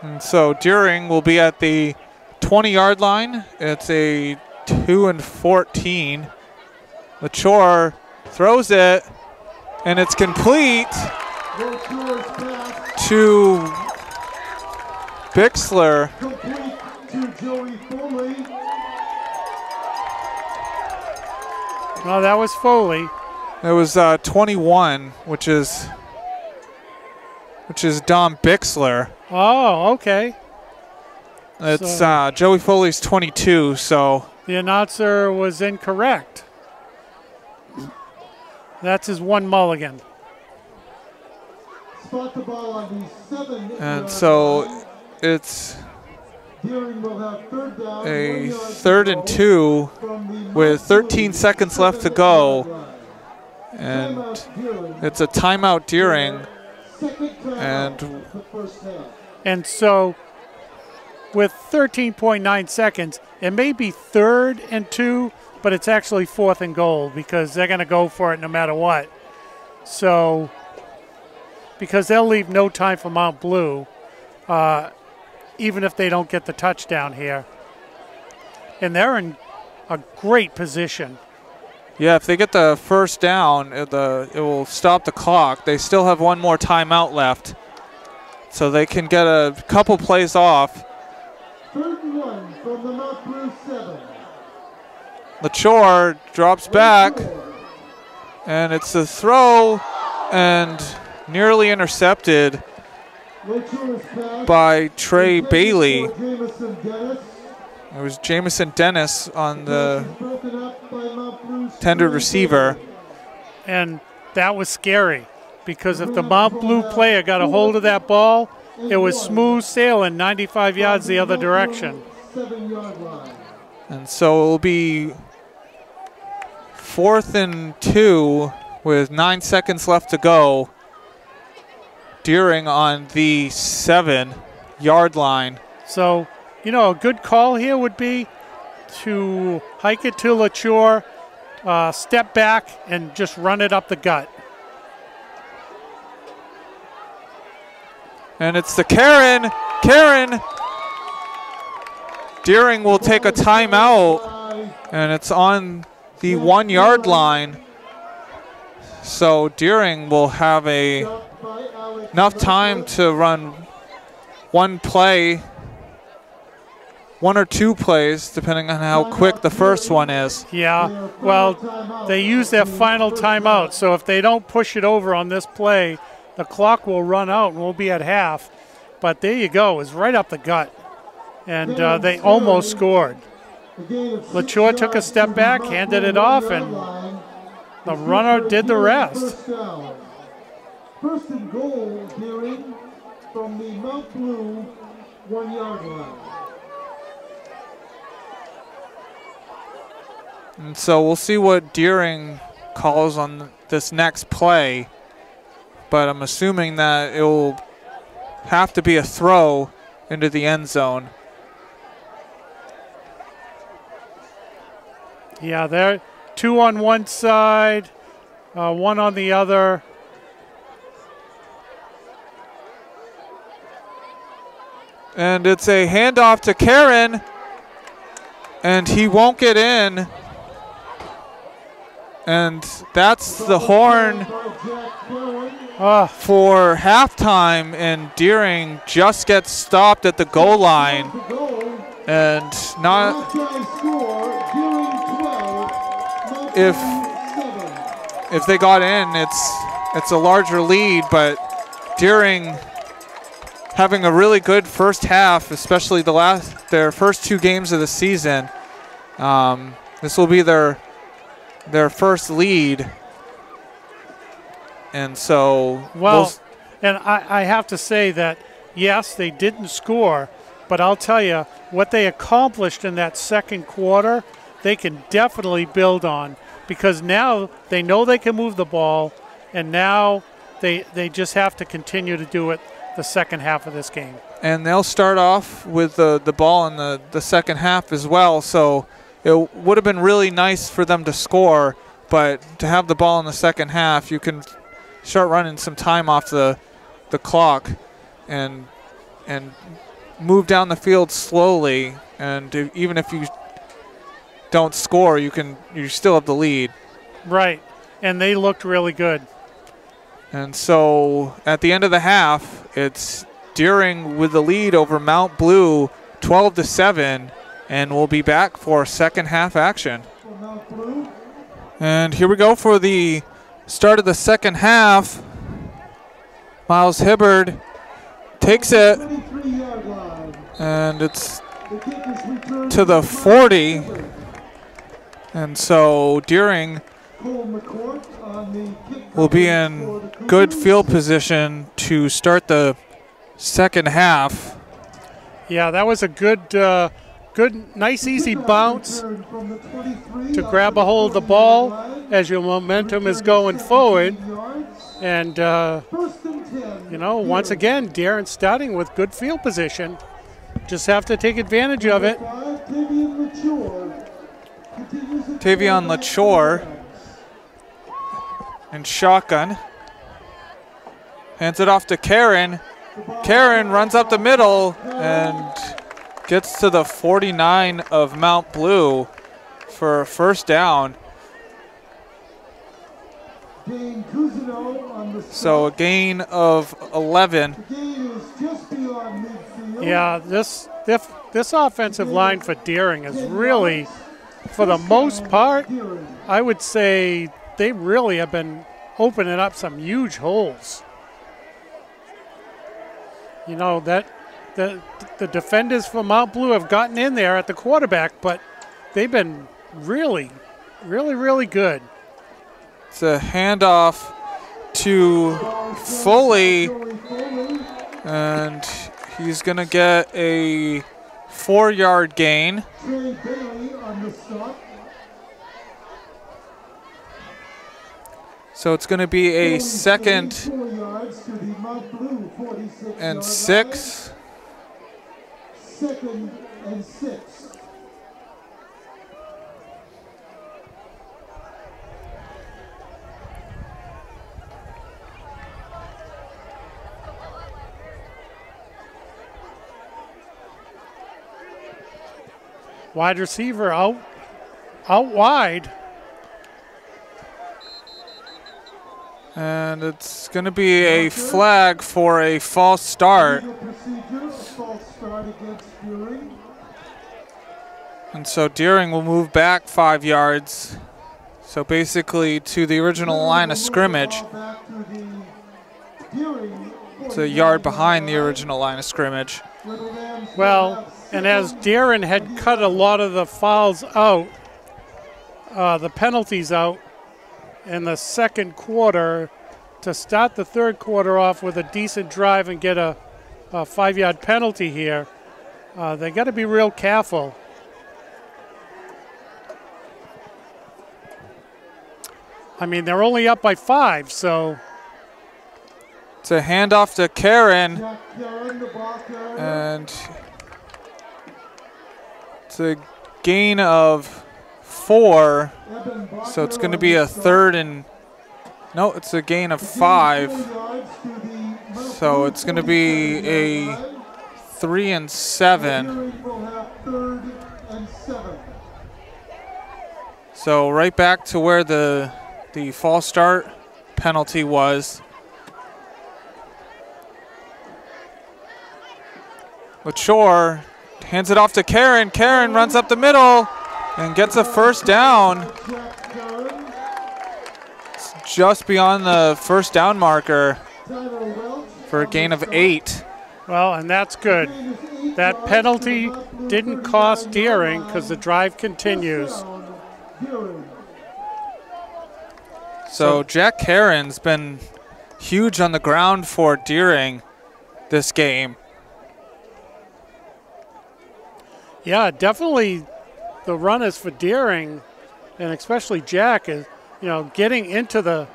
And so Deering will be at the 20-yard line. It's a 2 and 14. LaChore throws it, and it's complete to Bixler. Oh, that was Foley. It was 21, which is which is Dom Bixler. Oh, okay. It's Joey Foley's 22, so. The announcer was incorrect. That's his one mulligan. Spot the ball on the 7. And so it's Deering will have third down, a 3rd and 2 with 13 seconds left to go. And it's a timeout Deering. And so with 13.9 seconds, it may be 3rd and 2, but it's actually 4th and goal because they're going to go for it no matter what. So, because they'll leave no time for Mount Blue, even if they don't get the touchdown here. And they're in a great position. Yeah, if they get the first down, it will stop the clock. They still have one more timeout left, so they can get a couple plays off. 3rd and 1 from the Mount Blue 7. LaChore drops back, and it's a throw, and nearly intercepted by Trey Bailey. It was Jamison Dennis on the intended receiver. And that was scary because if the Mount Blue player got a hold of that ball, it was smooth sailing 95 yards the other direction. And so it will be 4th and 2 with 9 seconds left to go. Deering on the 7-yard line. So, you know, a good call here would be to hike it to LaChore, step back, and just run it up the gut. And it's the Karen. Deering will take a timeout, and it's on the 1-yard line. So Deering will have enough time to run one or two plays, depending on how quick the first one is. Yeah, well, they use their final timeout, so if they don't push it over on this play, the clock will run out and we'll be at half. But there you go, it's right up the gut. And they almost scored. LaChore took a step back, handed it off, and the runner did the rest. First and goal, Deering from the Mount Blue 1-yard line. And so we'll see what Deering calls on this next play, but I'm assuming that it will have to be a throw into the end zone. Yeah, they're 2 on one side, 1 on the other. And it's a handoff to Karen, and he won't get in. And that's the horn for halftime, and Deering just gets stopped at the goal line. And not if they got in, it's a larger lead, but Deering having a really good first half, especially their first 2 games of the season. This will be their first lead, and so and I have to say that yes, they didn't score, but I'll tell you what they accomplished in that second quarter, they can definitely build on, because now they know they can move the ball, and now they just have to continue to do it the second half of this game. And they'll start off with the ball in the second half as well, so it would have been really nice for them to score, but to have the ball in the second half, you can start running some time off the clock and move down the field slowly, and even if you don't score, you still have the lead. Right, and they looked really good. And so at the end of the half, it's Deering with the lead over Mount Blue, 12-7. And we'll be back for second half action. And here we go for the start of the second half. Miles Hibbard takes it, 23-yard line. and it's The kick is returned to the 40. And so Deering Cole McCourt on the kick will be coverage for in the good Cougars. field position to start the second half. Yeah, that was a good, nice, easy bounce Return from the 23 to on grab the a hold of the 40-yard ball line. as your momentum is Return going 17 forward. yards. And, First and 10. you know, once again, Darren starting with good field position. Just have to take advantage of it. Tavion Lachore and shotgun. Hands it off to Karen. Karen runs up the middle and gets to the 49 of Mount Blue for a first down. So a gain of 11. Yeah, this offensive line for Deering is really, for the most part, I would say they really have been opening up some huge holes. You know, that the defenders for Mount Blue have gotten in there at the quarterback, but they've been really, really, really good. It's a handoff to Foley, and he's going to get a 4-yard gain. So it's going to be a 2nd and 6. 2nd and 6. Wide receiver out wide. And it's going to be a flag for a false start. And so Deering will move back 5 yards. So basically to the original line of scrimmage. It's a yard behind the original line of scrimmage. Well, and as Deering had cut a lot of the fouls out, the penalties out in the second quarter, to start the third quarter off with a decent drive and get a 5-yard penalty here, they got to be real careful. I mean, they're only up by 5, so. It's a handoff to Karen, and it's a gain of 4, so it's going to be a 3rd and, no, it's a gain of 5, so it's going to be a 3 and 7. So right back to where the false start penalty was. Lachore hands it off to Karen. Karen runs up the middle and gets a first down. It's just beyond the first down marker for a gain of 8. Well, and that's good. That penalty didn't cost Deering because the drive continues. So Jack Karen's been huge on the ground for Deering this game. Yeah, definitely the runners for Deering, and especially Jack, is, you know, getting into the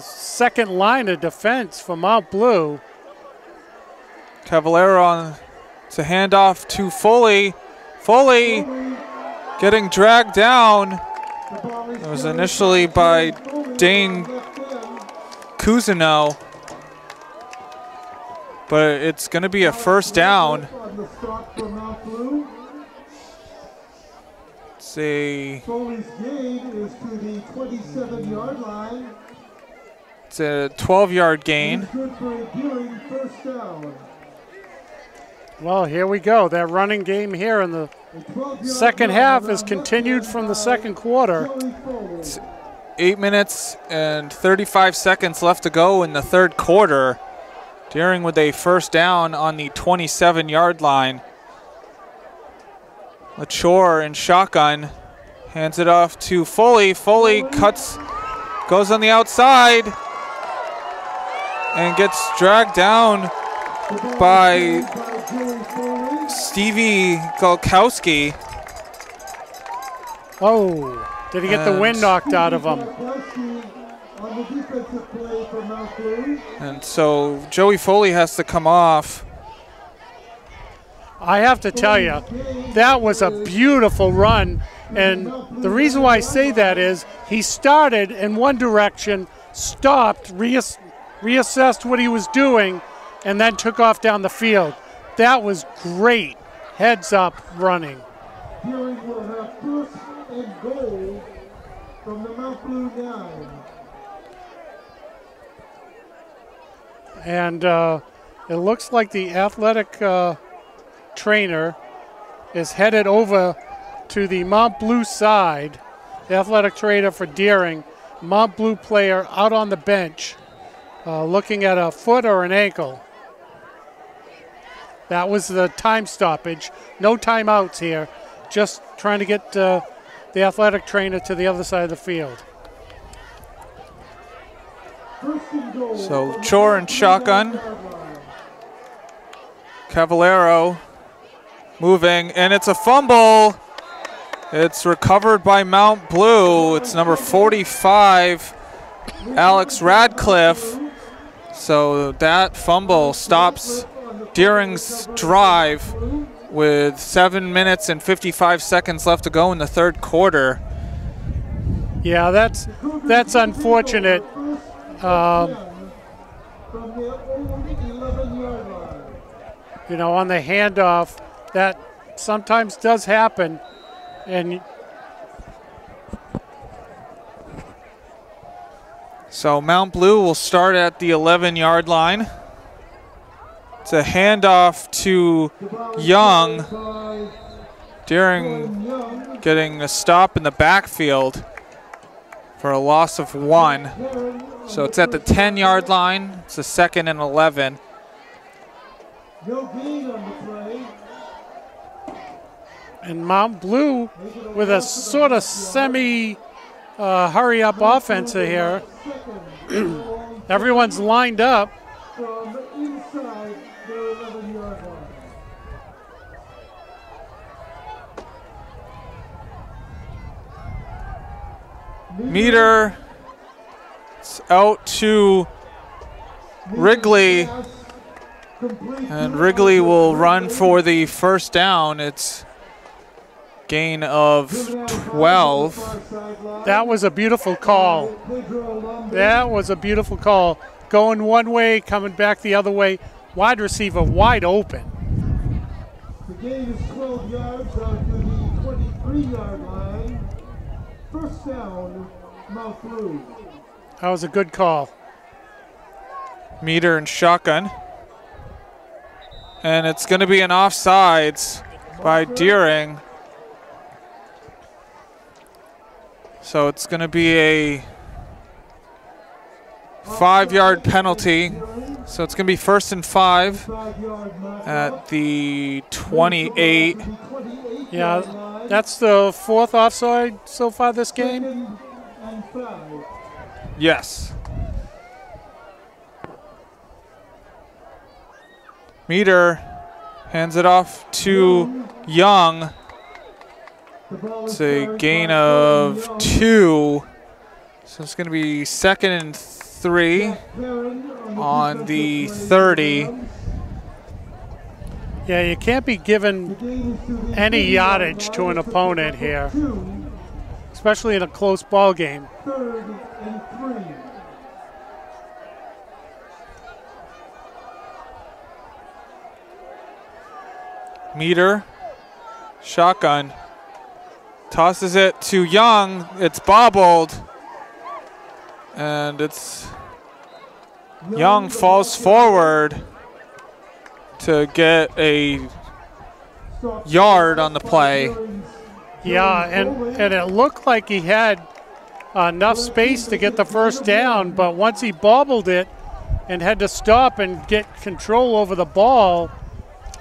second line of defense for Mount Blue. Cavallero on to handoff to Foley. Foley getting dragged down. It was initially by Dane Cousineau, but it's going to be a first down. It's a 12-yard gain. Well, here we go. That running game here in the second half is continued from the second quarter. 8 minutes and 35 seconds left to go in the third quarter. Deering with a first down on the 27-yard line. LaChore in shotgun, hands it off to Foley. Foley cuts, goes on the outside, and gets dragged down by Stevie Golkowski. Oh, did he get the wind knocked out of him? And so Joey Foley has to come off. I have to tell you, that was a beautiful run. And the reason why I say that is he started in one direction, stopped, reassessed what he was doing, and then took off down the field. That was great heads up running. Deering will have first and goal from the Mount Blue 9. And it looks like the athletic trainer is headed over to the Mount Blue side. The athletic trainer for Deering, Mount Blue player out on the bench, looking at a foot or an ankle. That was the time stoppage. No timeouts here. Just trying to get the athletic trainer to the other side of the field. So Chore and shotgun. Cavallero moving, and it's a fumble. It's recovered by Mount Blue. It's number 45, Alex Radcliffe. So that fumble stops Deering's drive with 7 minutes and 55 seconds left to go in the third quarter. Yeah, that's unfortunate. You know, on the handoff, that sometimes does happen. And so Mount Blue will start at the 11-yard line. It's a handoff to Young. Deering getting a stop in the backfield for a loss of 1. So it's at the 10-yard line. It's a 2nd and 11. No gain on the play. And Mount Blue with a sort of semi-hurry-up offense here. Everyone's lined up. From inside their 11-yard line. Meter. It's out to Wrigley. And Wrigley will run for the first down. It's gain of 12. That was a beautiful call. That was a beautiful call. Going one way, coming back the other way. Wide receiver wide open. The gain is 12 yards out to the 23-yard line. First down, Mount Blue. That was a good call. Meter and shotgun. And it's going to be an offsides by Deering. So it's going to be a 5-yard penalty. So it's going to be 1st and 5 at the 28. Yeah, that's the 4th offside so far this game. Yes. Meter hands it off to Young. It's a gain of 2. So it's going to be 2nd and 3 on the 30. Yeah, you can't be given any yardage to an opponent here, especially in a close ball game. 3rd and 3. Meter, shotgun, tosses it to Young. It's bobbled, and it's Young falls forward to get a yard on the play. Yeah, and it looked like he had enough space to get the first down, but once he bobbled it and had to stop and get control over the ball,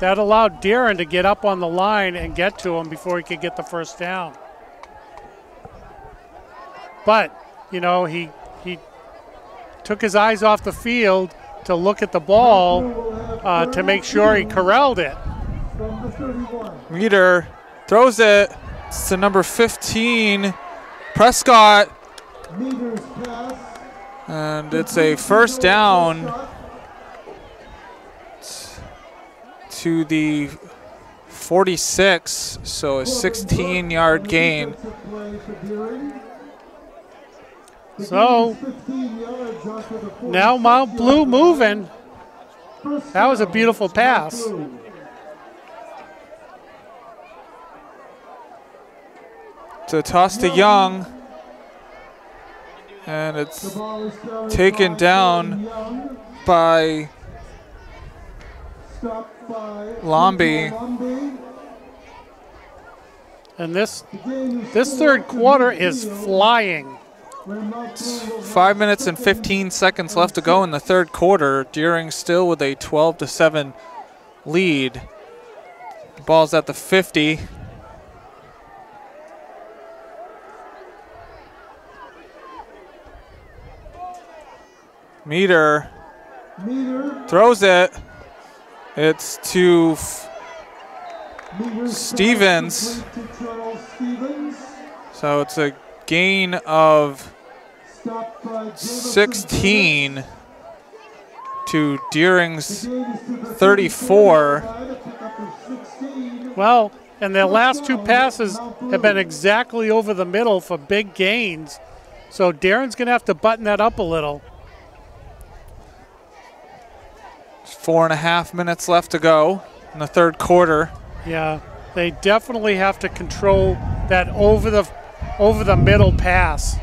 that allowed Darren to get up on the line and get to him before he could get the first down. But, you know, he took his eyes off the field to look at the ball to make sure he corralled it. Meter throws it to number 15, Prescott. And it's a first down to the 46, so a 16-yard gain. So now Mount Blue moving. That was a beautiful pass. To toss to Young, and it's taken down by Lombi. And this third quarter is flying. 5 minutes and 15 seconds left to go in the third quarter. Deering still with a 12-7 lead. The ball's at the 50. Meter throws it. It's to Stevens. So it's a gain of 16 to Deering's 34. Well, and their last two passes have been exactly over the middle for big gains. So Darren's going to have to button that up a little. 4.5 minutes left to go in the third quarter. Yeah, they definitely have to control that over the middle pass.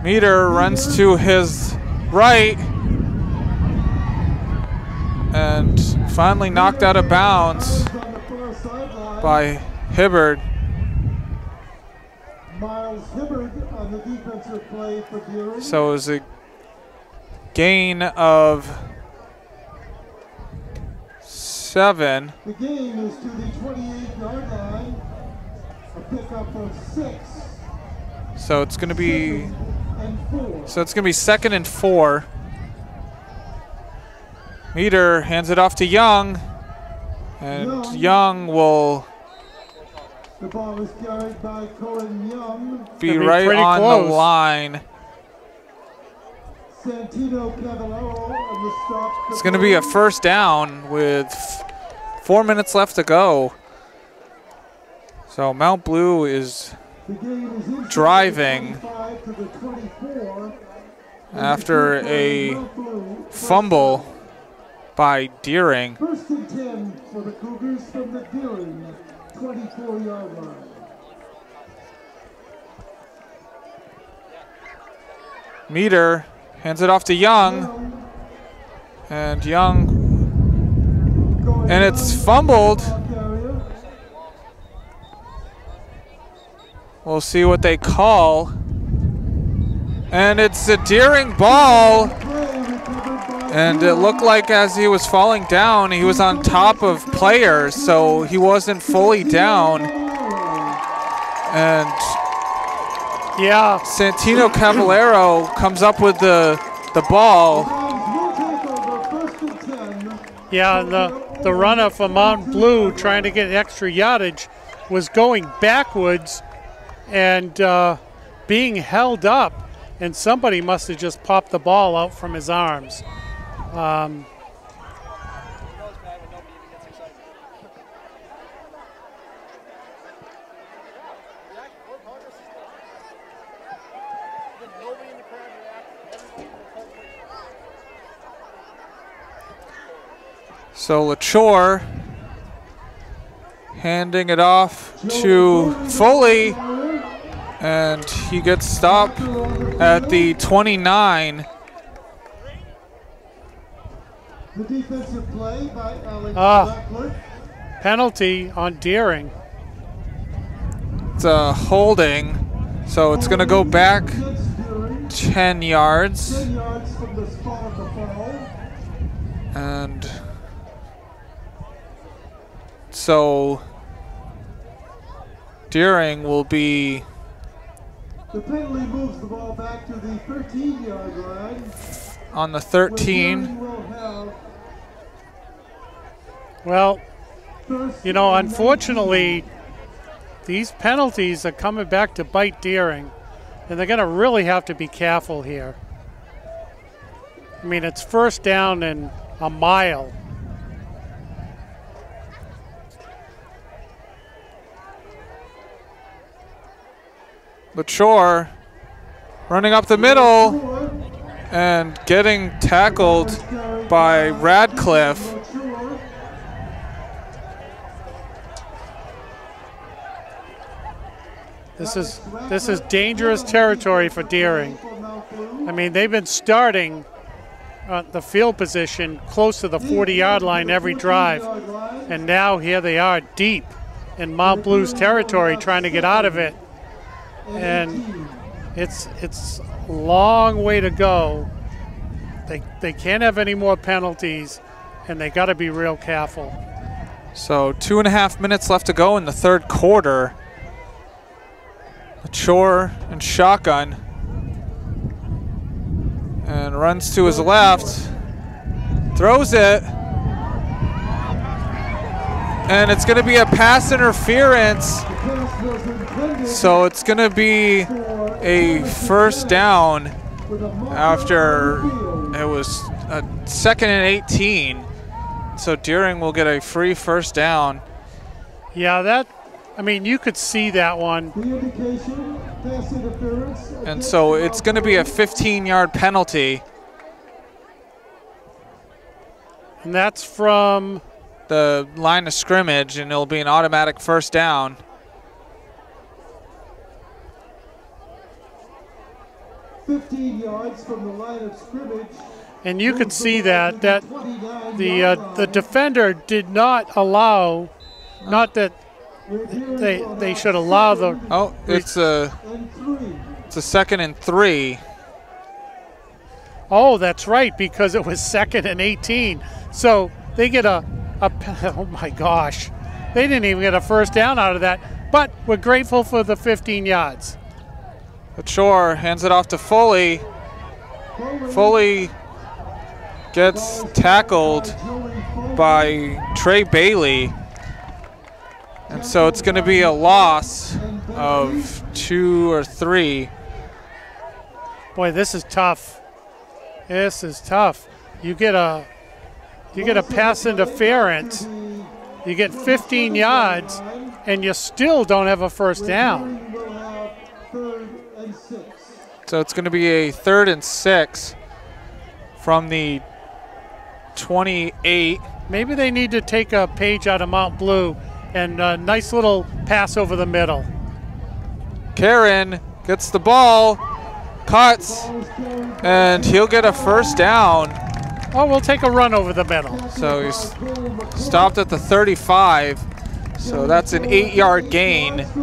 Meter runs to his right and finally knocked out of bounds by Hibbard. So it was a gain of 7. The game is to the 28-yard line, a pickup of 6. So it's going to be second and 4. Meter hands it off to Young, and Young will the ball is carried by Cohen Young. Be right on close. The line. Santino Cavallaro on the stop. It's going to be a first down with 4 minutes left to go. So Mount Blue is driving after a fumble by Deering. First and 10 for the Cougars from the Deering 24-yard line. Meter hands it off to Young, and and it's fumbled. We'll see what they call. And it's a Deering ball. And it looked like as he was falling down, he was on top of players, so he wasn't fully down. And yeah, Santino Cavallaro comes up with the ball. Yeah, and the runner for Mount Blue trying to get extra yardage was going backwards and being held up, and somebody must have just popped the ball out from his arms. So LaChore handing it off to Foley, and he gets stopped at the 29. The defensive play by Alex penalty on Deering. It's a holding So it's going to go back 10 yards. 10 yards from the spot of the fall. And so Deering will be The penalty moves the ball back to the 13-yard line. on the 13. Will have Well, first you know, and unfortunately, these penalties are coming back to bite Deering, and they're going to really have to be careful here. I mean, it's first down and a mile. But Shore running up the middle and getting tackled by Radcliffe. This is dangerous territory for Deering. I mean, they've been starting the field position close to the 40-yard line every drive, and now here they are deep in Mount Blue's territory trying to get out of it, and it's a long way to go. They can't have any more penalties, and they got to be real careful. So 2.5 minutes left to go in the third quarter. Shore and shotgun, and runs to his left, throws it, and it's going to be a pass interference, so it's going to be a first down after it was a 2nd and 18, so Deering will get a free first down. Yeah, I mean, you could see that one. And so it's going to be a 15-yard penalty. And that's from the line of scrimmage, and it'll be an automatic first down. $15 yards from the line of scrimmage. And you could see that the defender did not allow, not that they should allow the. Oh, it's a 2nd and 3. Oh, that's right, because it was 2nd and 18. So they get a oh my gosh, they didn't even get a first down out of that. But we're grateful for the 15 yards. But Shore hands it off to Foley. Foley gets tackled by Trey Bailey. And so it's going to be a loss of 2 or 3. Boy, this is tough. This is tough. You get a pass interference, you get 15 yards, and you still don't have a first down. So it's going to be a 3rd and 6 from the 28. Maybe they need to take a page out of Mount Blue and a nice little pass over the middle. Karen gets the ball, cuts, and he'll get a first down. Oh, we'll take a run over the middle. So he's stopped at the 35. So that's an 8-yard gain. First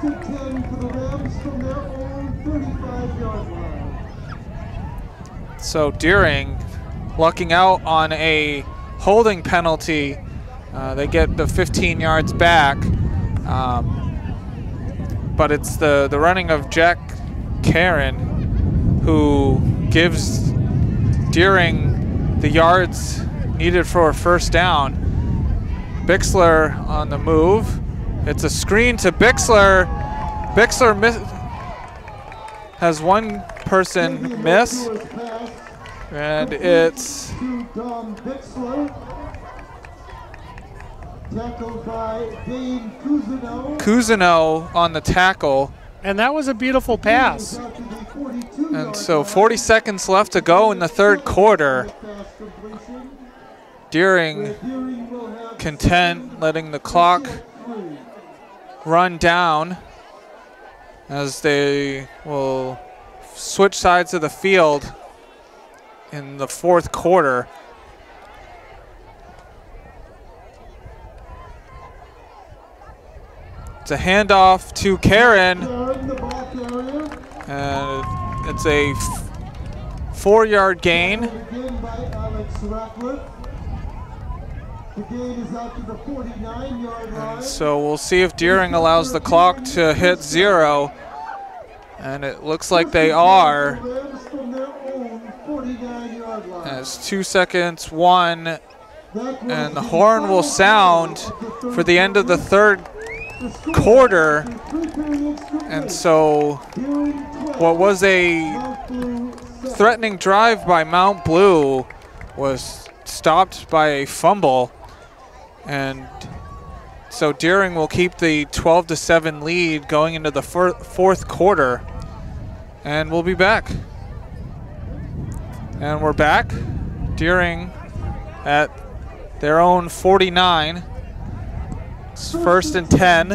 and 10 for the Rams from their own 35-yard line. So Deering lucking out on a holding penalty. They get the 15 yards back. But it's the running of Jack Karen who gives Deering the yards needed for a first down. Bixler on the move. It's a screen to Bixler. Bixler has one person miss. And it's tackled by Dane Cousineau on the tackle. And that was a beautiful pass. And so 40 seconds left to go in the third quarter. Deering content letting the clock run down as they will switch sides of the field in the fourth quarter. It's a handoff to Karen, Karen, the ball carrier. and it's a 4-yard gain. Again by Alex Ratcliffe. The gain is out to the 49-yard line. So we'll see if Deering allows the clock to hit 0. And it looks like they are. From their own 49-yard line. As 2 seconds, 1, and the horn will sound for the end of the third quarter. And so what was a threatening drive by Mount Blue was stopped by a fumble. And so Deering will keep the 12-7 lead going into the fourth quarter. And we'll be back. And we're back. Deering at their own 49. It's 1st and 10.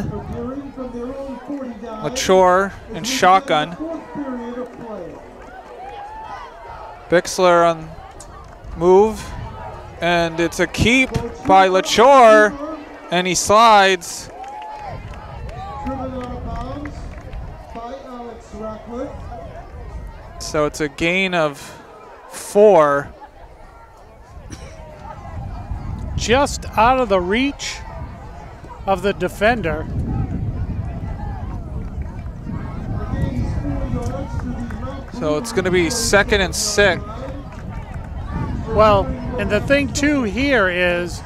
Mature and shotgun. Bixler on move. And it's a keep by Lachore. And he slides. So it's a gain of 4. Just out of the reach of the defender. So it's going to be 2nd and 6. Well, and the thing too here is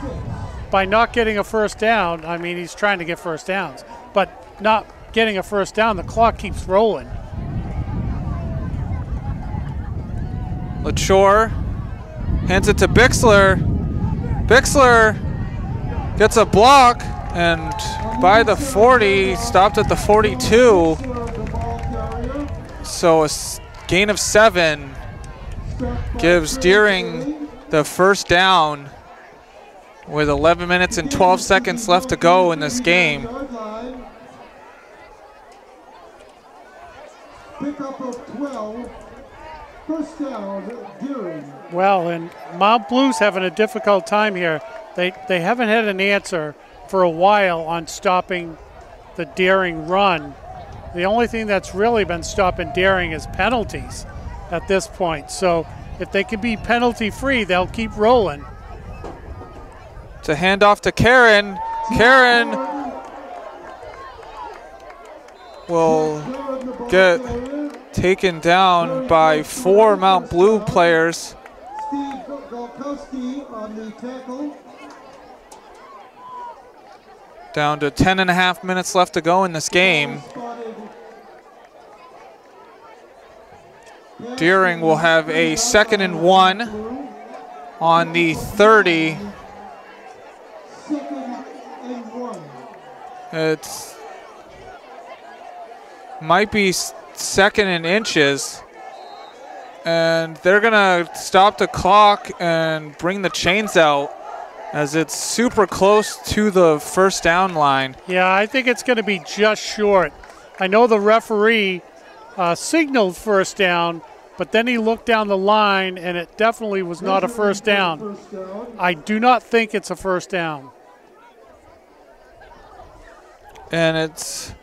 by not getting a first down, I mean, he's trying to get first downs, but not getting a first down, the clock keeps rolling. Lachore hands it to Bixler. Bixler gets a block, and by the 40, stopped at the 42. So a gain of 7 gives Deering the first down with 11 minutes and 12 seconds left to go in this game. Pickup of 12. First down, Deering. Well, and Mount Blue's having a difficult time here. They haven't had an answer for a while on stopping the Deering run. The only thing that's really been stopping Deering is penalties at this point. So if they can be penalty free, they'll keep rolling. It's a handoff to Karen. Karen will get taken down by 4 Mount Blue players. Steve Golkowski on the tackle. Down to 10.5 minutes left to go in this game. Deering will have a 2nd and 1 on the 30. It's might be 2nd and inches. And they're gonna stop the clock and bring the chains out as it's super close to the first down line. Yeah, I think it's gonna be just short. I know the referee signaled first down, but then he looked down the line and it definitely was not a first down. I do not think it's a first down. And it's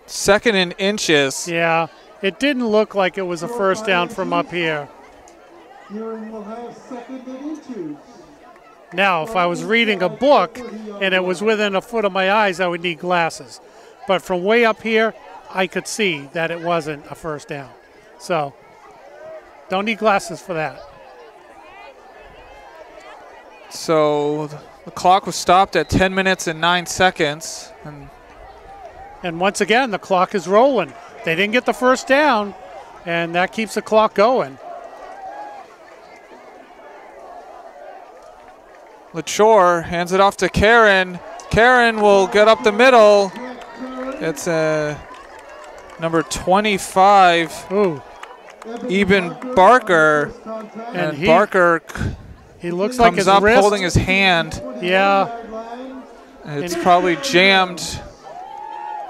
2nd and inches. Yeah, it didn't look like it was a first down from up here. Will have 2nd and inches. Now, if I was reading a book and it was within a foot of my eyes, I would need glasses. But from way up here, I could see that it wasn't a first down. So, don't need glasses for that. So, the clock was stopped at 10 minutes and 9 seconds. And once again, the clock is rolling. They didn't get the first down, and that keeps the clock going. Lachore hands it off to Karen. Karen will get up the middle. It's number 25, Eben Barker. And Barker he looks like his up wrist. holding his hand. Yeah. It's probably jammed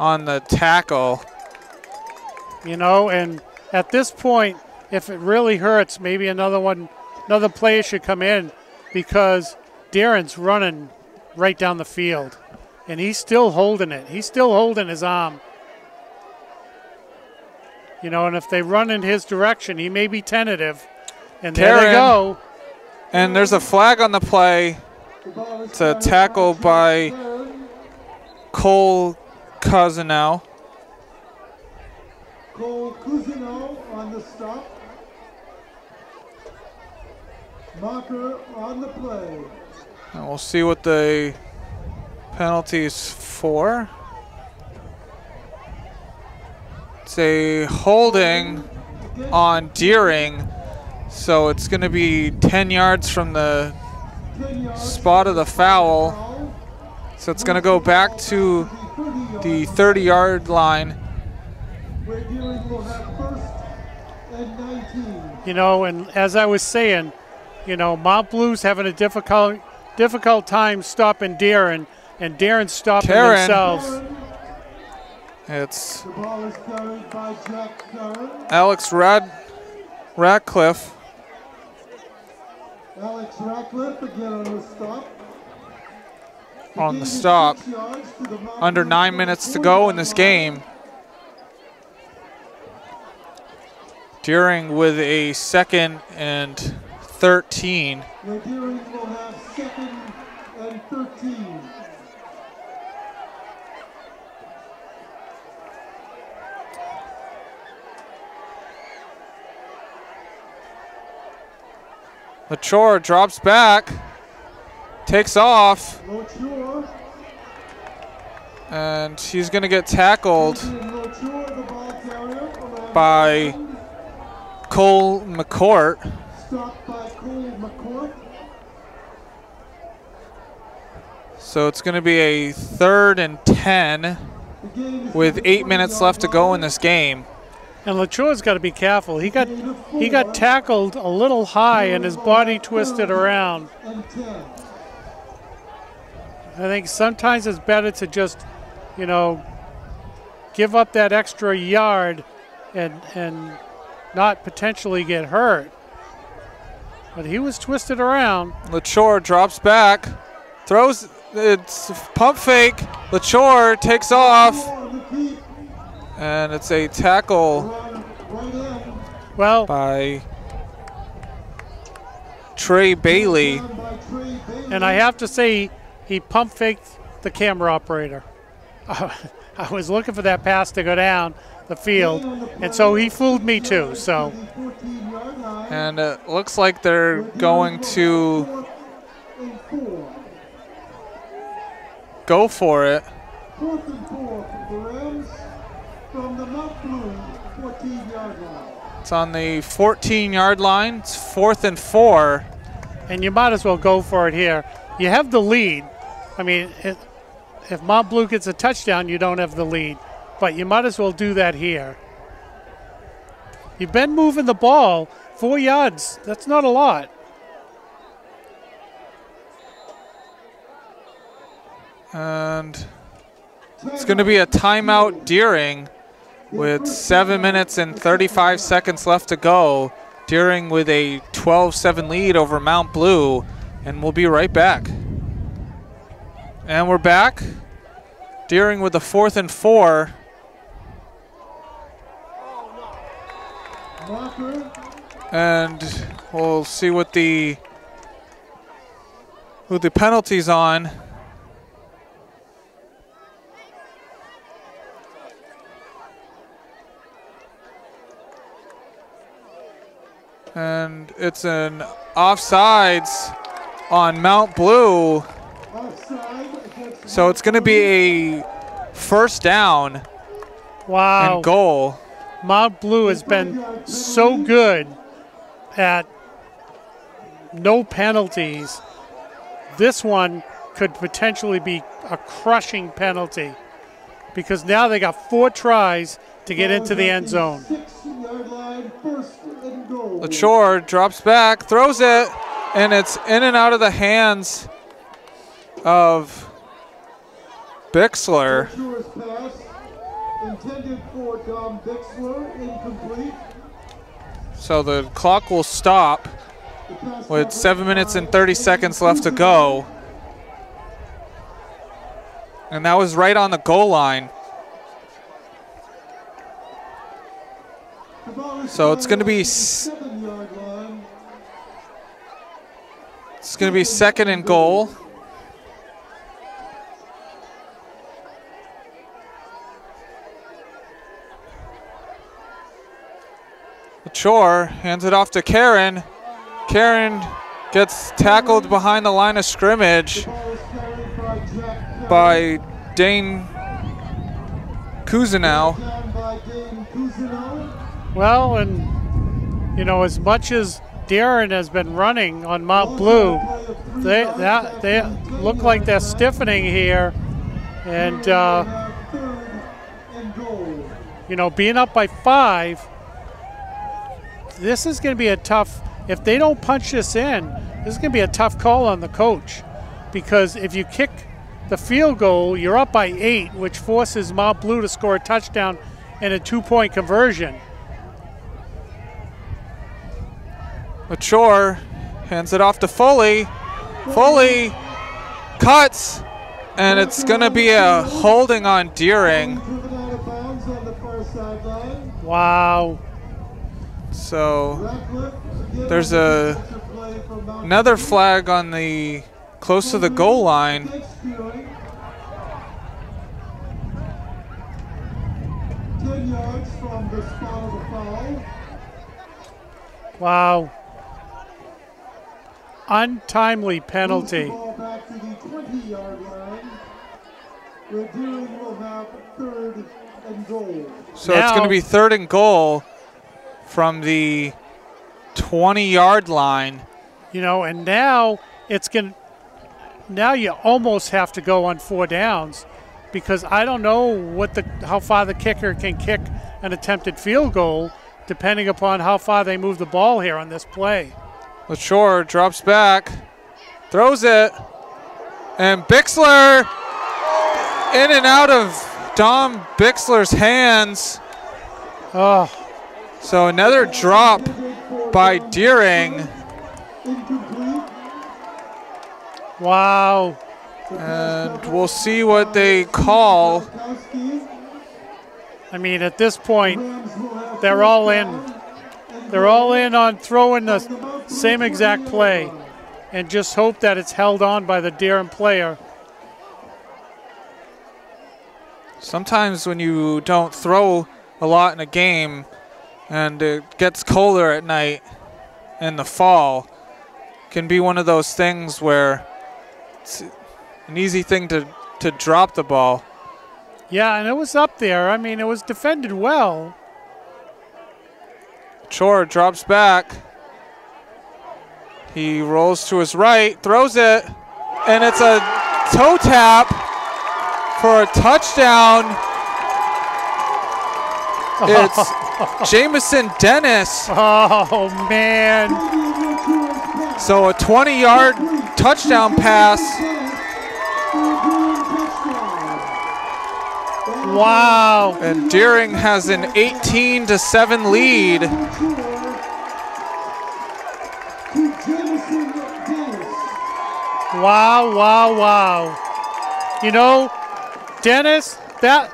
on the tackle. You know, and at this point, if it really hurts, maybe another player should come in because Darren's running right down the field. and he's still holding it. He's still holding his arm. You know, and if they run in his direction, he may be tentative. And there they go. And there's a flag on the play. It's a tackle by Cole Cousineau. Cole Cousineau on the stop. Marker on the play. And we'll see what the penalty's for. It's a holding on Deering, so it's going to be 10 yards from the spot of the foul. So it's going to go back to the 30-yard line. You know, and as I was saying, you know, Mount Blue's having a difficult time stopping Deering, and Deering's stopping themselves. It's The ball is carried by Jack Curran. Alex Ratcliffe. Alex Ratcliffe again on the stop. On the stop. Under 9 minutes to go in this game. Deering with a 2nd and 13. Where Deering will have 2nd and 13. LaChore drops back, takes off, and he's going to get tackled by Cole McCourt. So it's going to be a 3rd and 10 with 8 minutes left to go in this game. And LaChore's got to be careful. He got tackled a little high and his body twisted around. I think sometimes it's better to just, you know, give up that extra yard and not potentially get hurt. But he was twisted around. LaChore drops back, throws, it's pump fake. LaChore takes off. And it's a tackle by Trey Bailey. And I have to say, he pump faked the camera operator. I was looking for that pass to go down the field, and so he fooled me too. So, and it looks like they're going to go for it. From the Mount Blue 14-yard line. It's on the 14-yard line. It's 4th and 4. And you might as well go for it here. You have the lead. I mean, if Mount Blue gets a touchdown, you don't have the lead. But you might as well do that here. You've been moving the ball 4 yards. That's not a lot. And it's going to be a timeout Deering with 7 minutes and 35 seconds left to go. Deering with a 12-7 lead over Mount Blue, and we'll be right back. And we're back. Deering with the 4th and 4. And we'll see what the penalty's on. And it's an offsides on Mount Blue. So it's going to be a 1st down. Wow. And goal. Mount Blue has been so good at no penalties. This one could potentially be a crushing penalty because now they got 4 tries to get into the end zone. LaChore drops back, throws it, and it's in and out of the hands of Bixler. So the clock will stop with 7 minutes and 30 seconds left to go. And that was right on the goal line. So it's going to be 2nd and goal. Chore hands it off to Karen. Karen gets tackled behind the line of scrimmage by Dane Cousineau. Well, and you know, as much as Darren has been running on Mount Blue, they look like they're stiffening here, and you know, being up by 5, this is going to be a tough. If they don't punch this in, this is going to be a tough call on the coach, because if you kick the field goal, you're up by 8, which forces Mount Blue to score a touchdown and a 2-point conversion. Chore hands it off to Foley. Foley cuts, and it's going to be a holding on Deering. Wow. So there's another flag on the close to the goal line. Wow. Untimely penalty. So it's going to be 3rd and goal from the 20-yard line. You know, and now now you almost have to go on 4 downs, because I don't know how far the kicker can kick an attempted field goal, depending upon how far they move the ball here on this play. LaShore drops back, throws it, and Bixler in and out of Dom Bixler's hands. Oh. So another drop by Deering. Wow. And we'll see what they call. I mean, at this point, they're all in. They're all in on throwing the same exact play, and just hope that it's held on by the Deering player. Sometimes when you don't throw a lot in a game and it gets colder at night in the fall, can be one of those things where it's an easy thing to drop the ball. Yeah, and it was up there. I mean, it was defended well. Chore drops back. He rolls to his right, throws it, and it's a toe tap for a touchdown. It's Jamison Dennis. Oh, man. So a 20-yard touchdown pass. Wow. And Deering has an 18-7 lead. Wow, wow, wow. You know, Dennis, that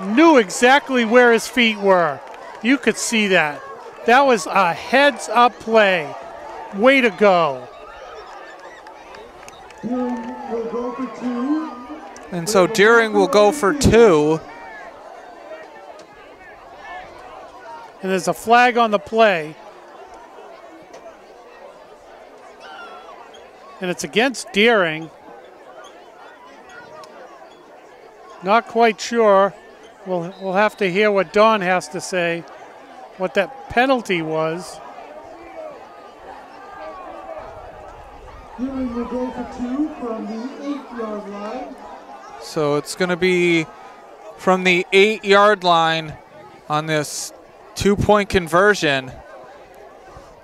knew exactly where his feet were. You could see that. That was a heads-up play. Way to go. And so Deering will go for 2. And there's a flag on the play. And it's against Deering. Not quite sure. We'll have to hear what Don has to say, what that penalty was. Deering will go for 2 from the 8-yard line. So it's going to be from the 8-yard line on this 2-point conversion.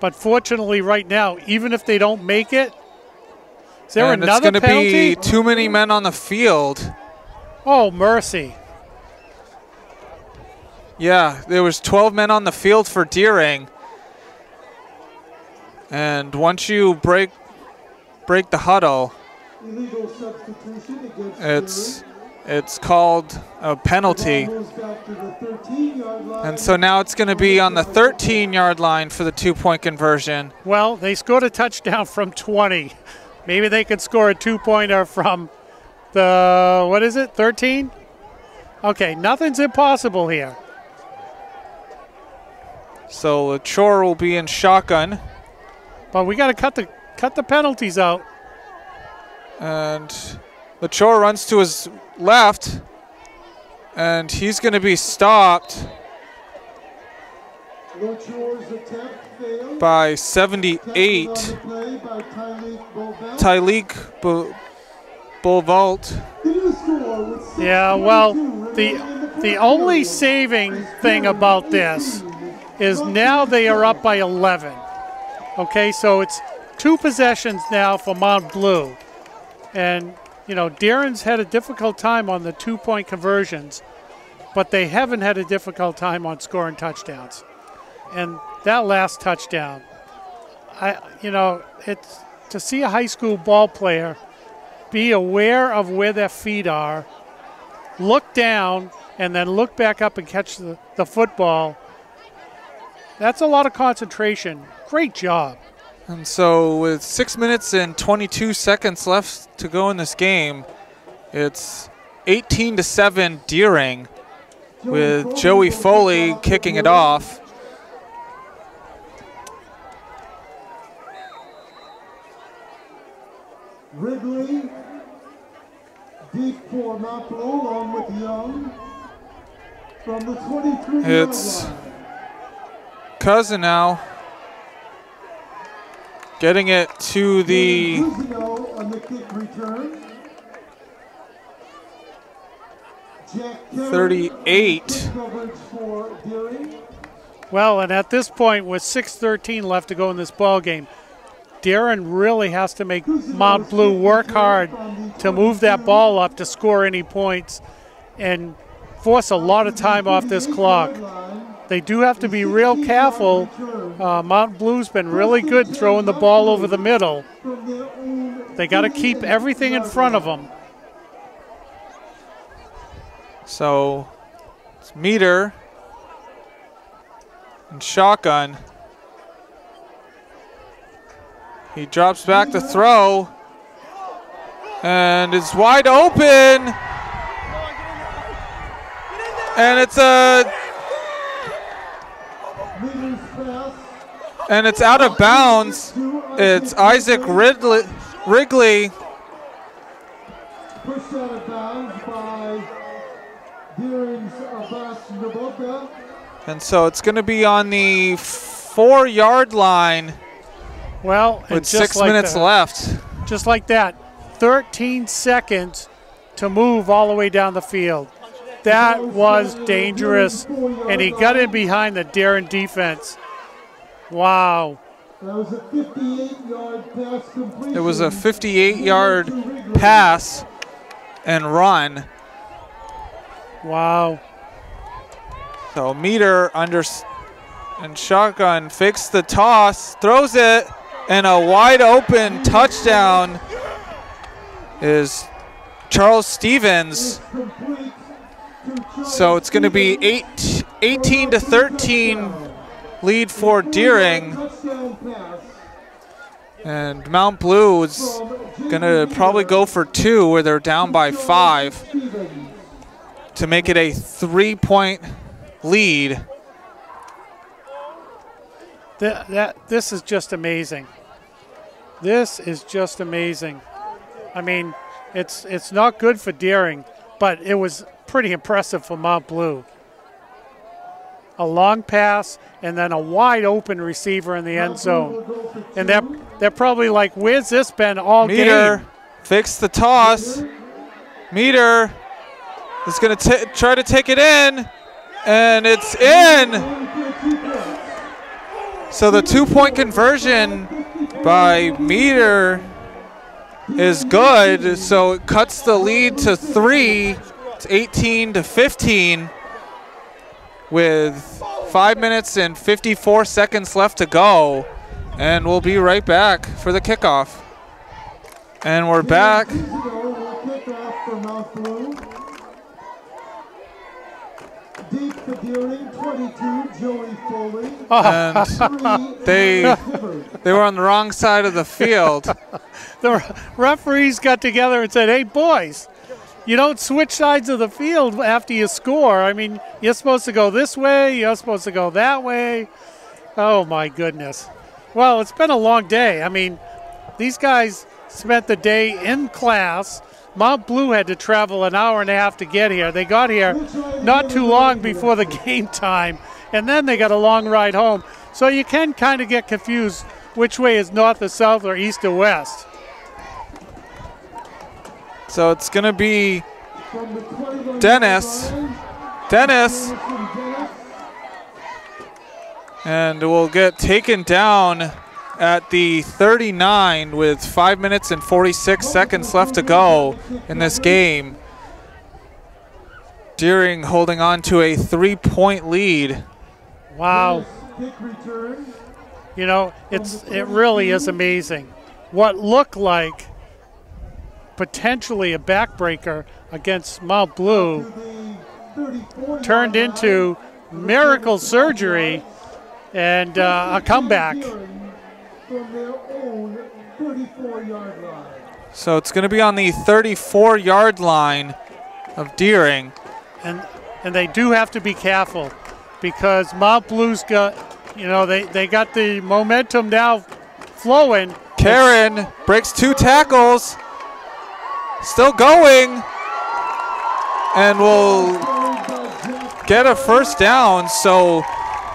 But fortunately right now, even if they don't make it, is there and another penalty? It's going to be too many men on the field. Oh, mercy. Yeah, there was 12 men on the field for Deering. And once you break the huddle, Illegal substitution against it's it's called a penalty. And so now it's going to be on the 13-yard line for the 2-point conversion. Well, they scored a touchdown from 20. Maybe they could score a 2-pointer from the, what is it, 13? Okay, nothing's impossible here. So LaChore will be in shotgun. But we got to cut the penalties out. And LaChore runs to his left, and he's going to be stopped by 78. Tyleek Bulvalt. Yeah, well, the only saving thing about this is now they are up by 11. Okay, so it's 2 possessions now for Mount Blue. And, you know, Darren's had a difficult time on the 2-point conversions, but they haven't had a difficult time on scoring touchdowns. And that last touchdown, it's to see a high school ball player be aware of where their feet are, look down, and then look back up and catch the football. That's a lot of concentration. Great job. And so with 6 minutes and 22 seconds left to go in this game, it's 18-7 Deering with Joey Foley kicking it off. Ridley, deep for Mount Blue, along with Young from the 23-yard It's line. Cousin now getting it to the on the kick return. 38. Well, and at this point, with 6:13 left to go in this ball game, Darren really has to make Mount Blue work hard to move that ball up to score any points and force a lot of time off this clock. They do have to be real careful. Mount Blue's been really good throwing the ball over the middle. They got to keep everything in front of them. So it's Meter and shotgun. He drops back to throw, and it's wide open. And it's out of bounds. It's Isaac Wrigley. Pushed out of bounds by Deering's Abbas Naboka. And so it's going to be on the 4-yard line. Well, with 6 minutes left. Just like that, 13 seconds to move all the way down the field. That was dangerous, and he got in behind the Darren defense. Wow. That was a 58-yard pass completion. It was a 58-yard pass and run. Wow. So Meter under and shotgun fakes the toss, throws it, and a wide open touchdown is Charles Stevens. So it's going to be 18-13 lead for Deering. And Mount Blue is going to probably go for 2 where they're down by 5 to make it a 3-point lead. This is just amazing. This is just amazing. I mean, it's not good for Deering, but it was pretty impressive for Mount Blue. A long pass and then a wide open receiver in the end zone. And they're probably like, where's this been all Meter game? Fix the toss. Meter is going to try to take it in, and it's in. So the 2-point conversion by Meter is good. So it cuts the lead to 3. It's 18-15 with 5 minutes and 54 seconds left to go. And we'll be right back for the kickoff. And we're back. for Deering, 22, Joey Foley. And 3, they Hibbert. were on the wrong side of the field. The referees got together and said, hey, boys, you don't switch sides of the field after you score. I mean, you're supposed to go this way, you're supposed to go that way. Oh, my goodness. Well, it's been a long day. I mean, these guys spent the day in class. Mount Blue had to travel an hour and a half to get here. They got here not too long before the game time, and then they got a long ride home. So you can kind of get confused which way is north or south or east or west. So it's going to be From the 21 Dennis. Dennis. And will get taken down at the 39 with 5 minutes and 46 seconds left to go in this game. Deering holding on to a 3-point lead. Wow. kick return. You know, it really is amazing. What looked like potentially a backbreaker against Mount Blue turned into miracle surgery and a comeback. From their own 34-yard line. So it's going to be on the 34-yard line of Deering. And they do have to be careful because Mount Blue's got, you know, they got the momentum now flowing. Karen breaks 2 tackles. Still going. And will get a first down. So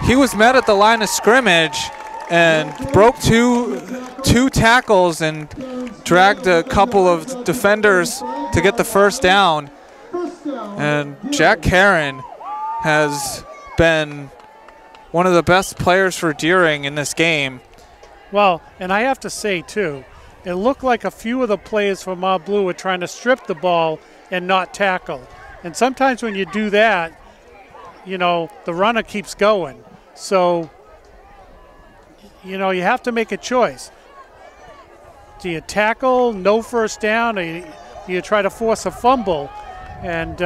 he was met at the line of scrimmage and broke two tackles and dragged a couple of defenders to get the first down. And Jack Karen has been one of the best players for Deering in this game. Well, and I have to say, too, it looked like a few of the players from Mount Blue were trying to strip the ball and not tackle. And sometimes when you do that, you know, the runner keeps going. So, you know, you have to make a choice. Do you tackle, no first down, or do you try to force a fumble? And,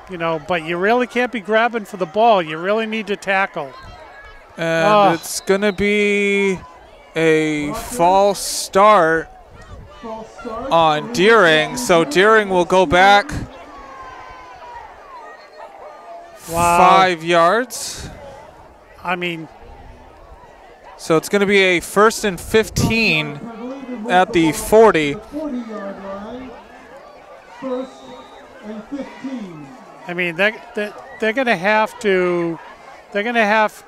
you know, but you really can't be grabbing for the ball. You really need to tackle. And it's going to be a false start on Deering. So Deering will go back 5 yards. I mean, so it's going to be a 1st and 15 at the 40. 40-yard line. 1st and 15. I mean, they're going to have to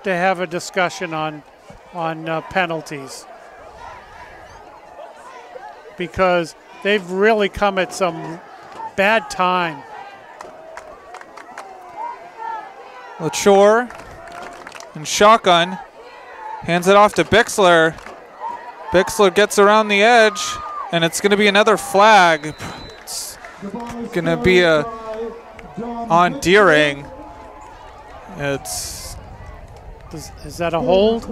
have a discussion on penalties because they've really come at some bad time. LaChore and shotgun hands it off to Bixler. Bixler gets around the edge, and it's going to be another flag. It's going to be on Deering. Is that a hold?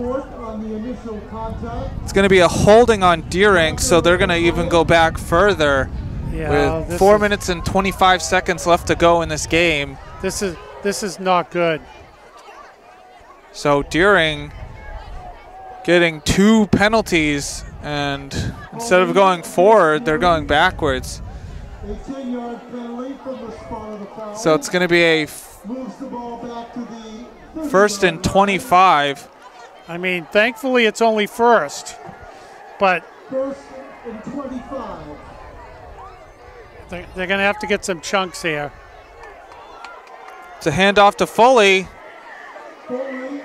It's going to be a holding on Deering, so they're going to even go back further. Yeah, with 4 minutes and 25 seconds left to go in this game. This is not good. So Deering getting 2 penalties, and instead of going forward, they're going backwards. A 10-yard penalty from the spot of the foul. So it's going to be a Moves the ball back to the 1st and 25. I mean, thankfully it's only first, but 1st and 25. they're going to have to get some chunks here. It's a handoff to Foley. Foley.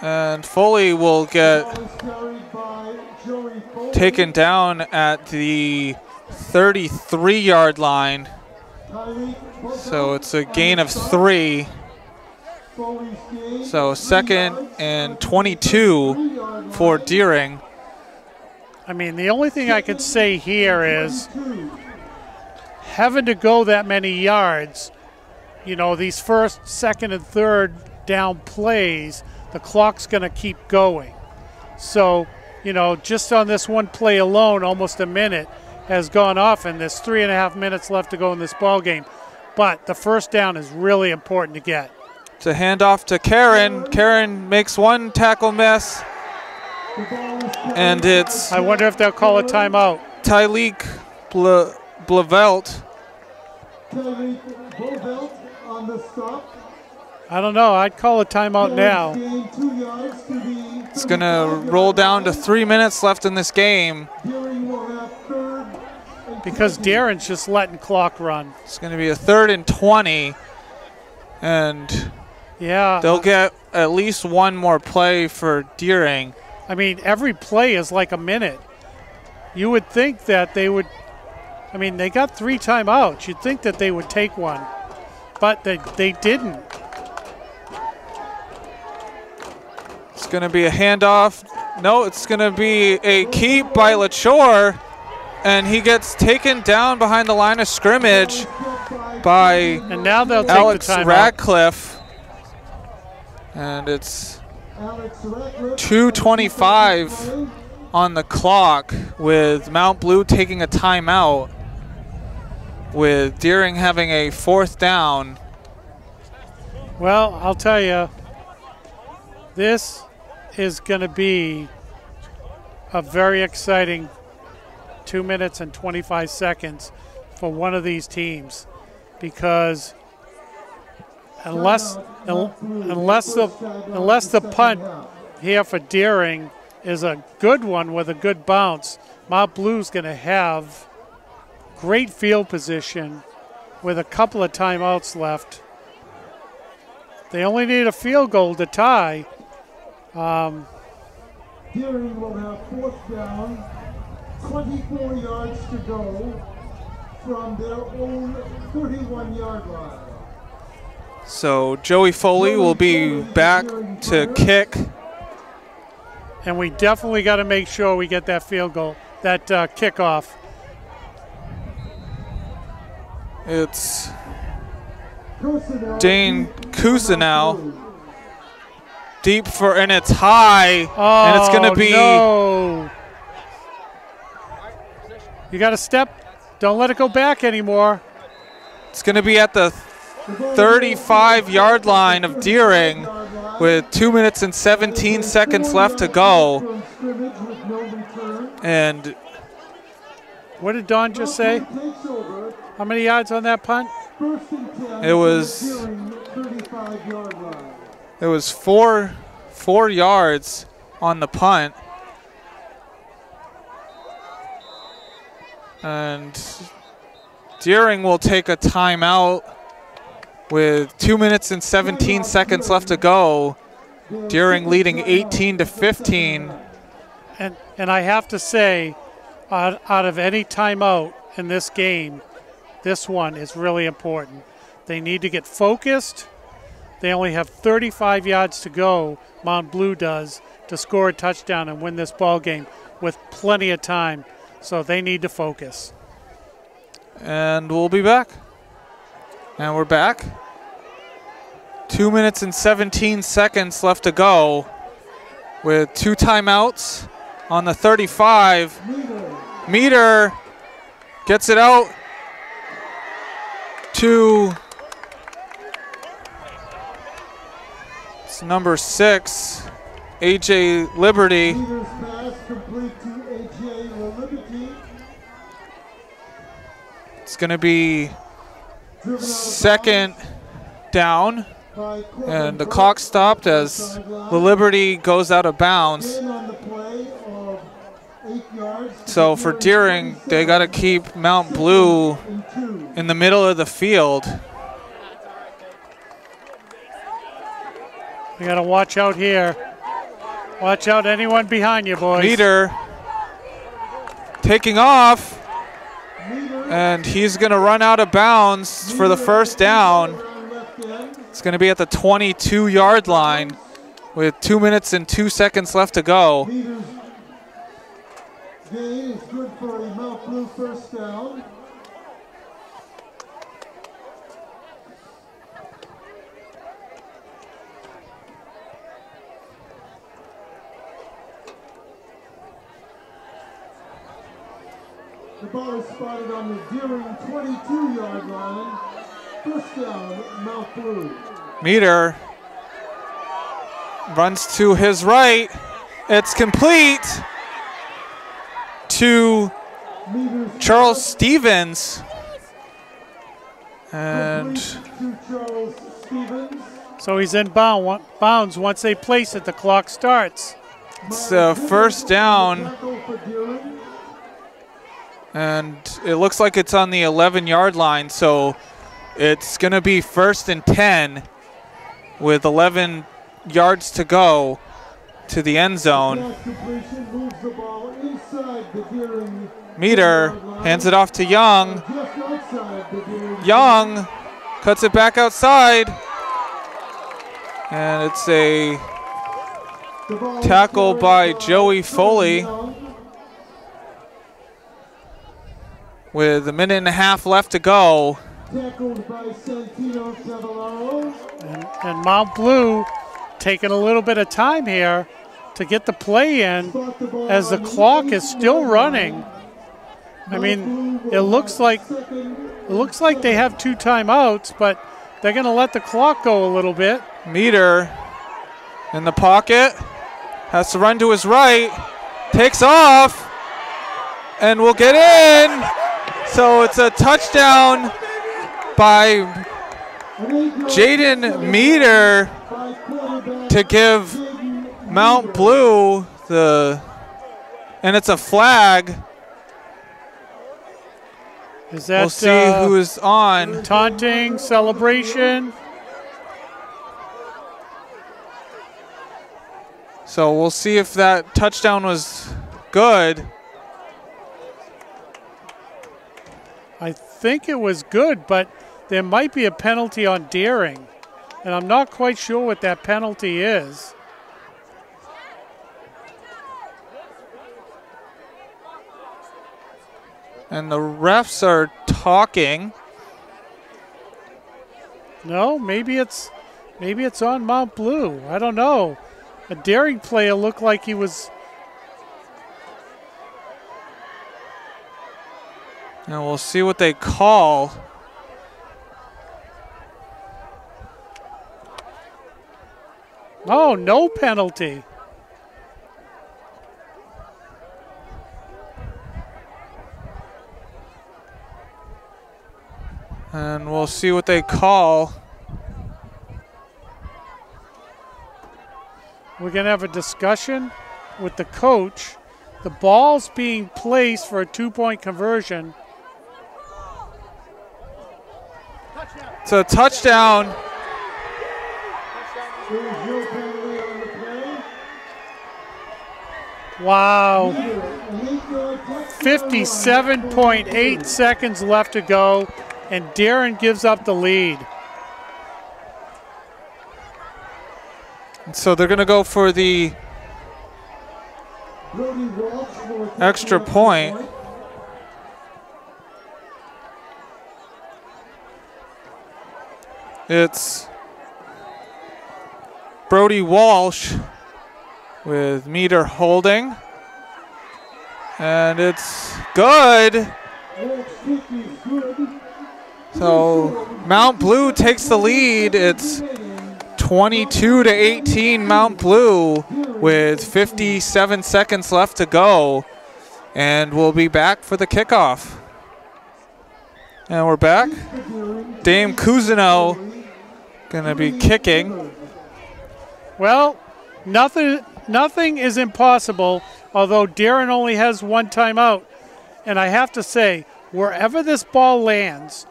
And Foley will get Ball is carried by Joey Foley. taken down at the 33-yard line. So it's a gain of 3. So 2nd and 22 for Deering. I mean, the only thing I can say here is having to go that many yards, you know, these 1st, 2nd, and 3rd down plays, the clock's going to keep going. So, you know, just on this one play alone, almost a minute has gone off, and there's 3.5 minutes left to go in this ball game. but the first down is really important to get. It's a handoff to Karen. Karen makes one tackle miss, and it's I wonder if they'll call a timeout. Tyleek Blavelt. Tyleek Blavelt on the stop. I don't know. I'd call a timeout now. It's going to roll down to 3 minutes left in this game. Because Darren's just letting clock run. It's going to be a 3rd and 20. And yeah, they'll get at least one more play for Deering. I mean, every play is like a minute. You would think that they would, I mean, they got 3 timeouts. You'd think that they would take one, but they didn't. It's going to be a handoff. No, it's going to be a keep by LaChore, and he gets taken down behind the line of scrimmage by and now they'll take Alex the timeout. Radcliffe. And it's 2:25 on the clock with Mount Blue taking a timeout, with Deering having a 4th down. Well, I'll tell you, this is going to be a very exciting 2 minutes and 25 seconds for one of these teams, because unless the punt here for Deering is a good one with a good bounce, Mount Blue's going to have great field position with a couple of timeouts left. They only need a field goal to tie. Deering will have 4th down, 24 yards to go from their own 31-yard line. So Joey Foley will be back to kick. And we definitely got to make sure we get that field goal, that kickoff. It's Dane Cousineau. Deep for, and it's high, and it's going to be. No. You got to step. Don't let it go back anymore. It's going to be at the 35-yard line of Deering with 2 minutes and 17 seconds left to go. And what did Don just say? How many yards on that punt? It was 4 yards on the punt. And Deering will take a timeout with 2 minutes and 17 seconds left to go. Deering leading 18-15. And I have to say, out of any timeout in this game, this one is really important. They need to get focused. They only have 35 yards to go, Mount Blue does, to score a touchdown and win this ball game with plenty of time. So they need to focus. And we'll be back. And we're back. 2 minutes and 17 seconds left to go with 2 timeouts on the 35. Meter gets it out to number 6, A.J. Liberty. It's going to be 2nd down, and the clock stopped as the Liberty goes out of bounds. So for Deering, they got to keep Mount Blue in the middle of the field. We got to watch out here. Watch out, anyone behind you, boys. Meter taking off, and he's going to run out of bounds for the 1st down. It's going to be at the 22-yard line with 2 minutes and 2 seconds left to go. Gain is good for a Mount Blue 1st down. The ball is spotted on the Deering 22-yard line. First down, Mount Blue. Meter runs to his right. It's complete to Charles Stevens. And so he's in bounds. Once they place it, the clock starts. it's first down. And it looks like it's on the 11-yard line, so it's going to be 1st and 10 with 11 yards to go to the end zone. Meter hands it off to Young. Young cuts it back outside. And it's a tackle by Joey Foley with a minute and a half left to go. And Mount Blue taking a little bit of time here to get the play in as the clock is still running. I mean, it looks like they have 2 timeouts, but they're going to let the clock go a little bit. Meter in the pocket, has to run to his right, takes off, and will get in. So it's a touchdown by Jaden Meter to give Mount Blue and it's a flag. Is that we'll see who is on. Taunting, celebration. So we'll see if that touchdown was good. I think it was good, but there might be a penalty on daring, and I'm not quite sure what that penalty is. And the refs are talking. No, maybe it's on Mount Blue. I don't know. A daring player looked like he was. And we'll see what they call. Oh, no penalty. And we'll see what they call. We're going to have a discussion with the coach. The ball's being placed for a 2-point conversion. It's a touchdown. Wow. 57.8 seconds left to go, and Darren gives up the lead. So they're going to go for the extra point. It's Brody Walsh with Meter holding. And it's good. So Mount Blue takes the lead. It's 22-18 Mount Blue with 57 seconds left to go. And we'll be back for the kickoff. And we're back. Dame Cousineau gonna be kicking. Well, nothing is impossible, although Darren only has 1 timeout. And I have to say, wherever this ball lands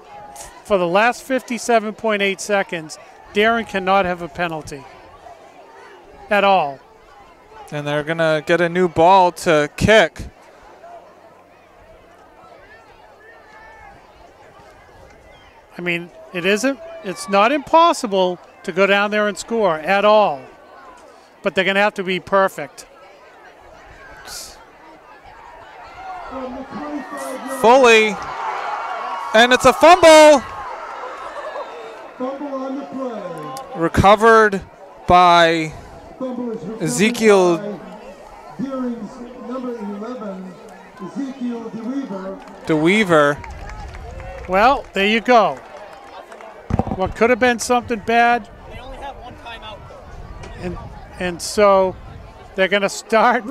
for the last 57.8 seconds, Darren cannot have a penalty at all. And they're gonna get a new ball to kick. I mean, it's not impossible to go down there and score at all, but they're going to have to be perfect. Foley, and it's a fumble. Recovered by Ezekiel DeWeaver. Well, there you go. what could have been something bad. They only have one timeout. And so they're going to start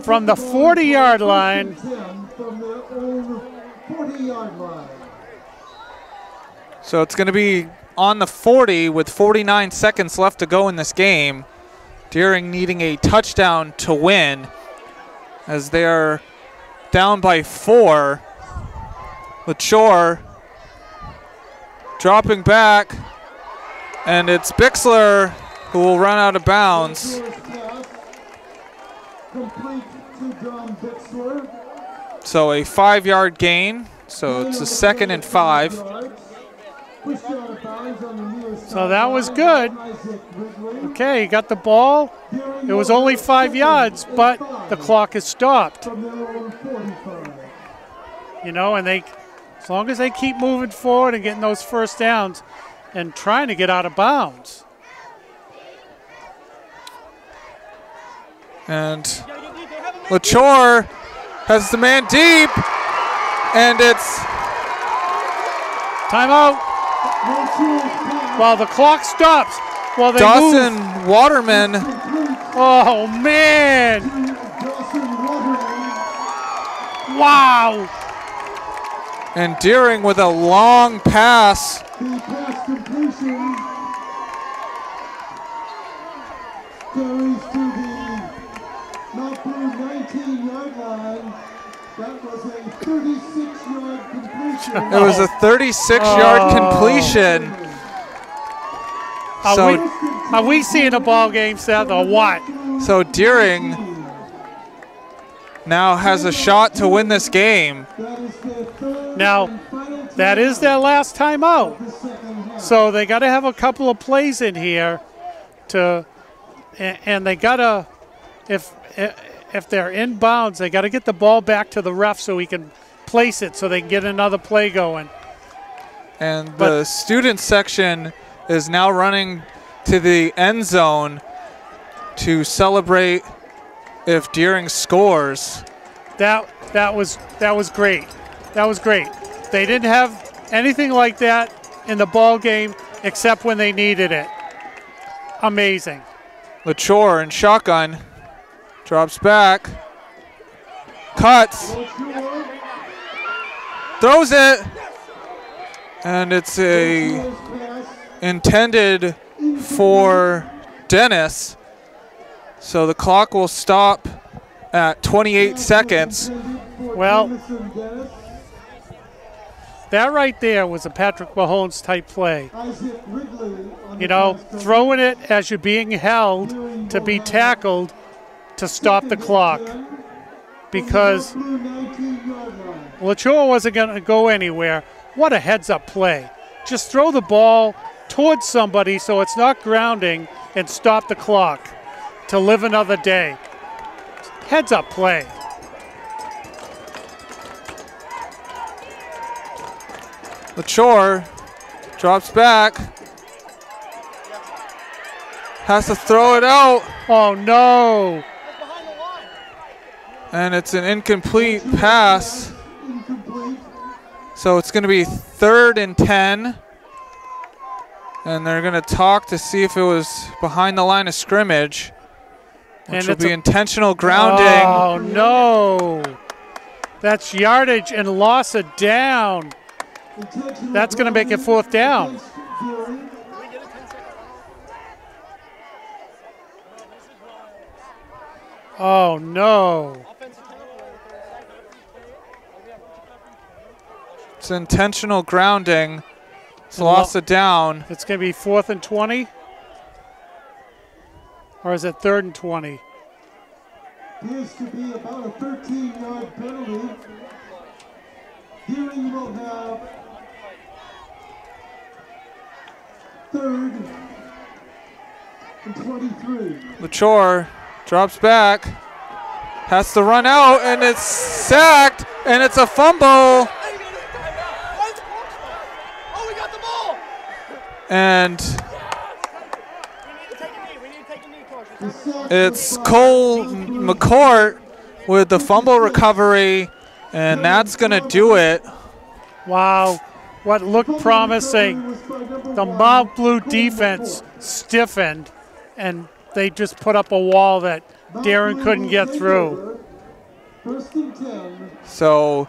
from the 40-yard line. From their own 40-yard line. So it's going to be on the 40 with 49 seconds left to go in this game. Deering needing a touchdown to win as they are down by 4. LaChore dropping back, and it's Bixler who will run out of bounds. So a 5-yard gain, so it's a 2nd and 5. So that was good. Okay, you got the ball. It was only 5 yards, but the clock is stopped. You know, and they, as long as they keep moving forward and getting those first downs and trying to get out of bounds. And LaChore has the man deep, and it's timeout. While the clock stops, while they Dawson move. Waterman. Oh man! Wow! And Deering with a long pass. The pass completion carries to the Mount Blue 19-yard line. That was a 36-yard completion. It was a 36-yard completion. Are we seeing a ball game, Seth, or what? So Deering now has a shot to win this game. Now, that is their last timeout. So they got to have a couple of plays in here to, and they got to, if they're in bounds, they got to get the ball back to the ref so he can place it so they can get another play going. And the student section is now running to the end zone to celebrate if Deering scores. That was great. That was great. They didn't have anything like that in the ball game except when they needed it. Amazing. LaChore in shotgun drops back, cuts, throws it, and it's a intended for Dennis. So the clock will stop at 28 seconds. Well, that right there was a Patrick Mahomes type play. You know, throwing it as you're being held to be tackled to stop the clock. Because LaChore wasn't going to go anywhere. What a heads-up play. Just throw the ball towards somebody so it's not grounding and stop the clock to live another day. Heads-up play. LaChore drops back, has to throw it out. Oh no! And it's an incomplete pass. So it's going to be 3rd and 10. And they're going to talk to see if it was behind the line of scrimmage, which will be intentional grounding. Oh no! That's yardage and loss of down. That's going to make it 4th down. Oh no. It's intentional grounding. It's loss of down. It's going to be 4th and 20? Or is it 3rd and 20? Appears to be about a 13-yard penalty. Deering will have 3rd and 23. LaChore drops back, has to run out, and it's sacked, and it's a fumble. And it's Cole McCourt with the fumble recovery, and that's going to do it. Wow. what looked promising. The Mount Blue defense stiffened, and they just put up a wall that Deering couldn't get through. So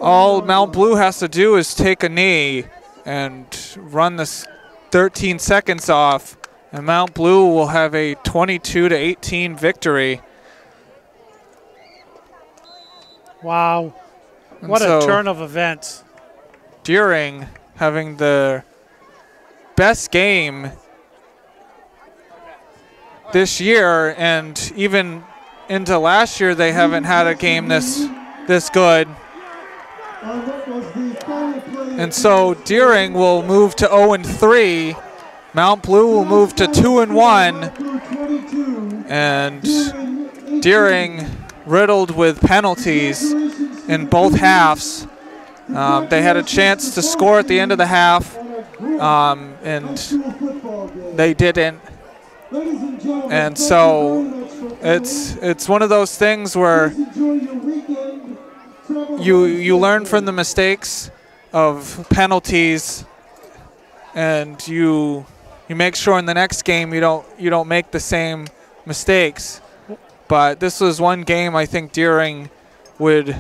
all Mount Blue has to do is take a knee and run this 13 seconds off, and Mount Blue will have a 22-18 victory. Wow, what a turn of events. Deering having the best game this year, and even into last year they haven't had a game this good. And so Deering will move to 0-3. Mount Blue will move to 2-1. And Deering riddled with penalties in both halves. They had a chance to score at the end of the half, and they didn't. And so it's one of those things where you learn from the mistakes of penalties, and you make sure in the next game you don't make the same mistakes. But this was one game I think Deering would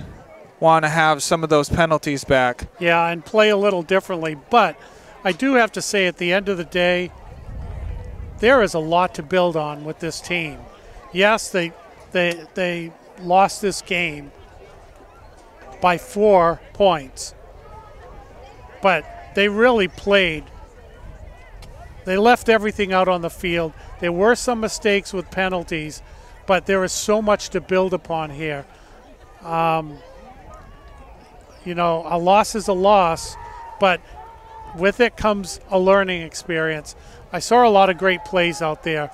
want to have some of those penalties back. Yeah, and play a little differently. But I do have to say, at the end of the day, there is a lot to build on with this team. Yes, they lost this game by 4 points, but they really played. They left everything out on the field. There were some mistakes with penalties, but there is so much to build upon here. You know, a loss is a loss, but with it comes a learning experience. I saw a lot of great plays out there.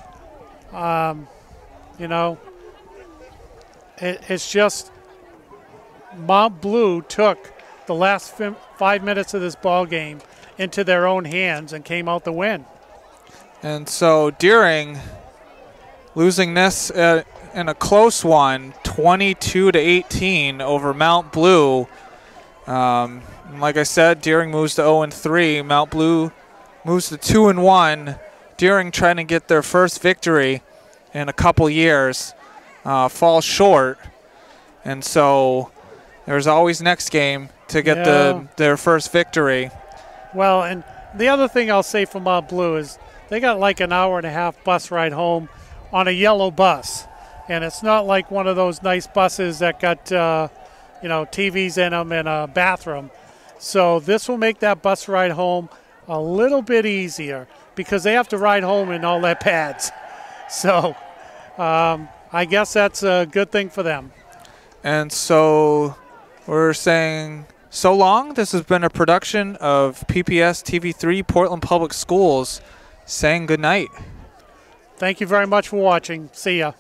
You know, it's just Mount Blue took the last 5 minutes of this ball game into their own hands and came out the win. And so Deering losing this in a close one, 22-18 over Mount Blue. Like I said, Deering moves to 0-3. Mount Blue moves to 2-1. Deering trying to get their first victory in a couple years, falls short. And so there's always next game to get their first victory. Well, and the other thing I'll say for Mount Blue is they got like an hour-and-a-half bus ride home on a yellow bus. And it's not like one of those nice buses that got, you know, TVs in them and a bathroom. So this will make that bus ride home a little bit easier because they have to ride home in all their pads. So I guess that's a good thing for them. And so we're saying so long. This has been a production of PPS TV3 Portland Public Schools, saying good night. Thank you very much for watching. See ya.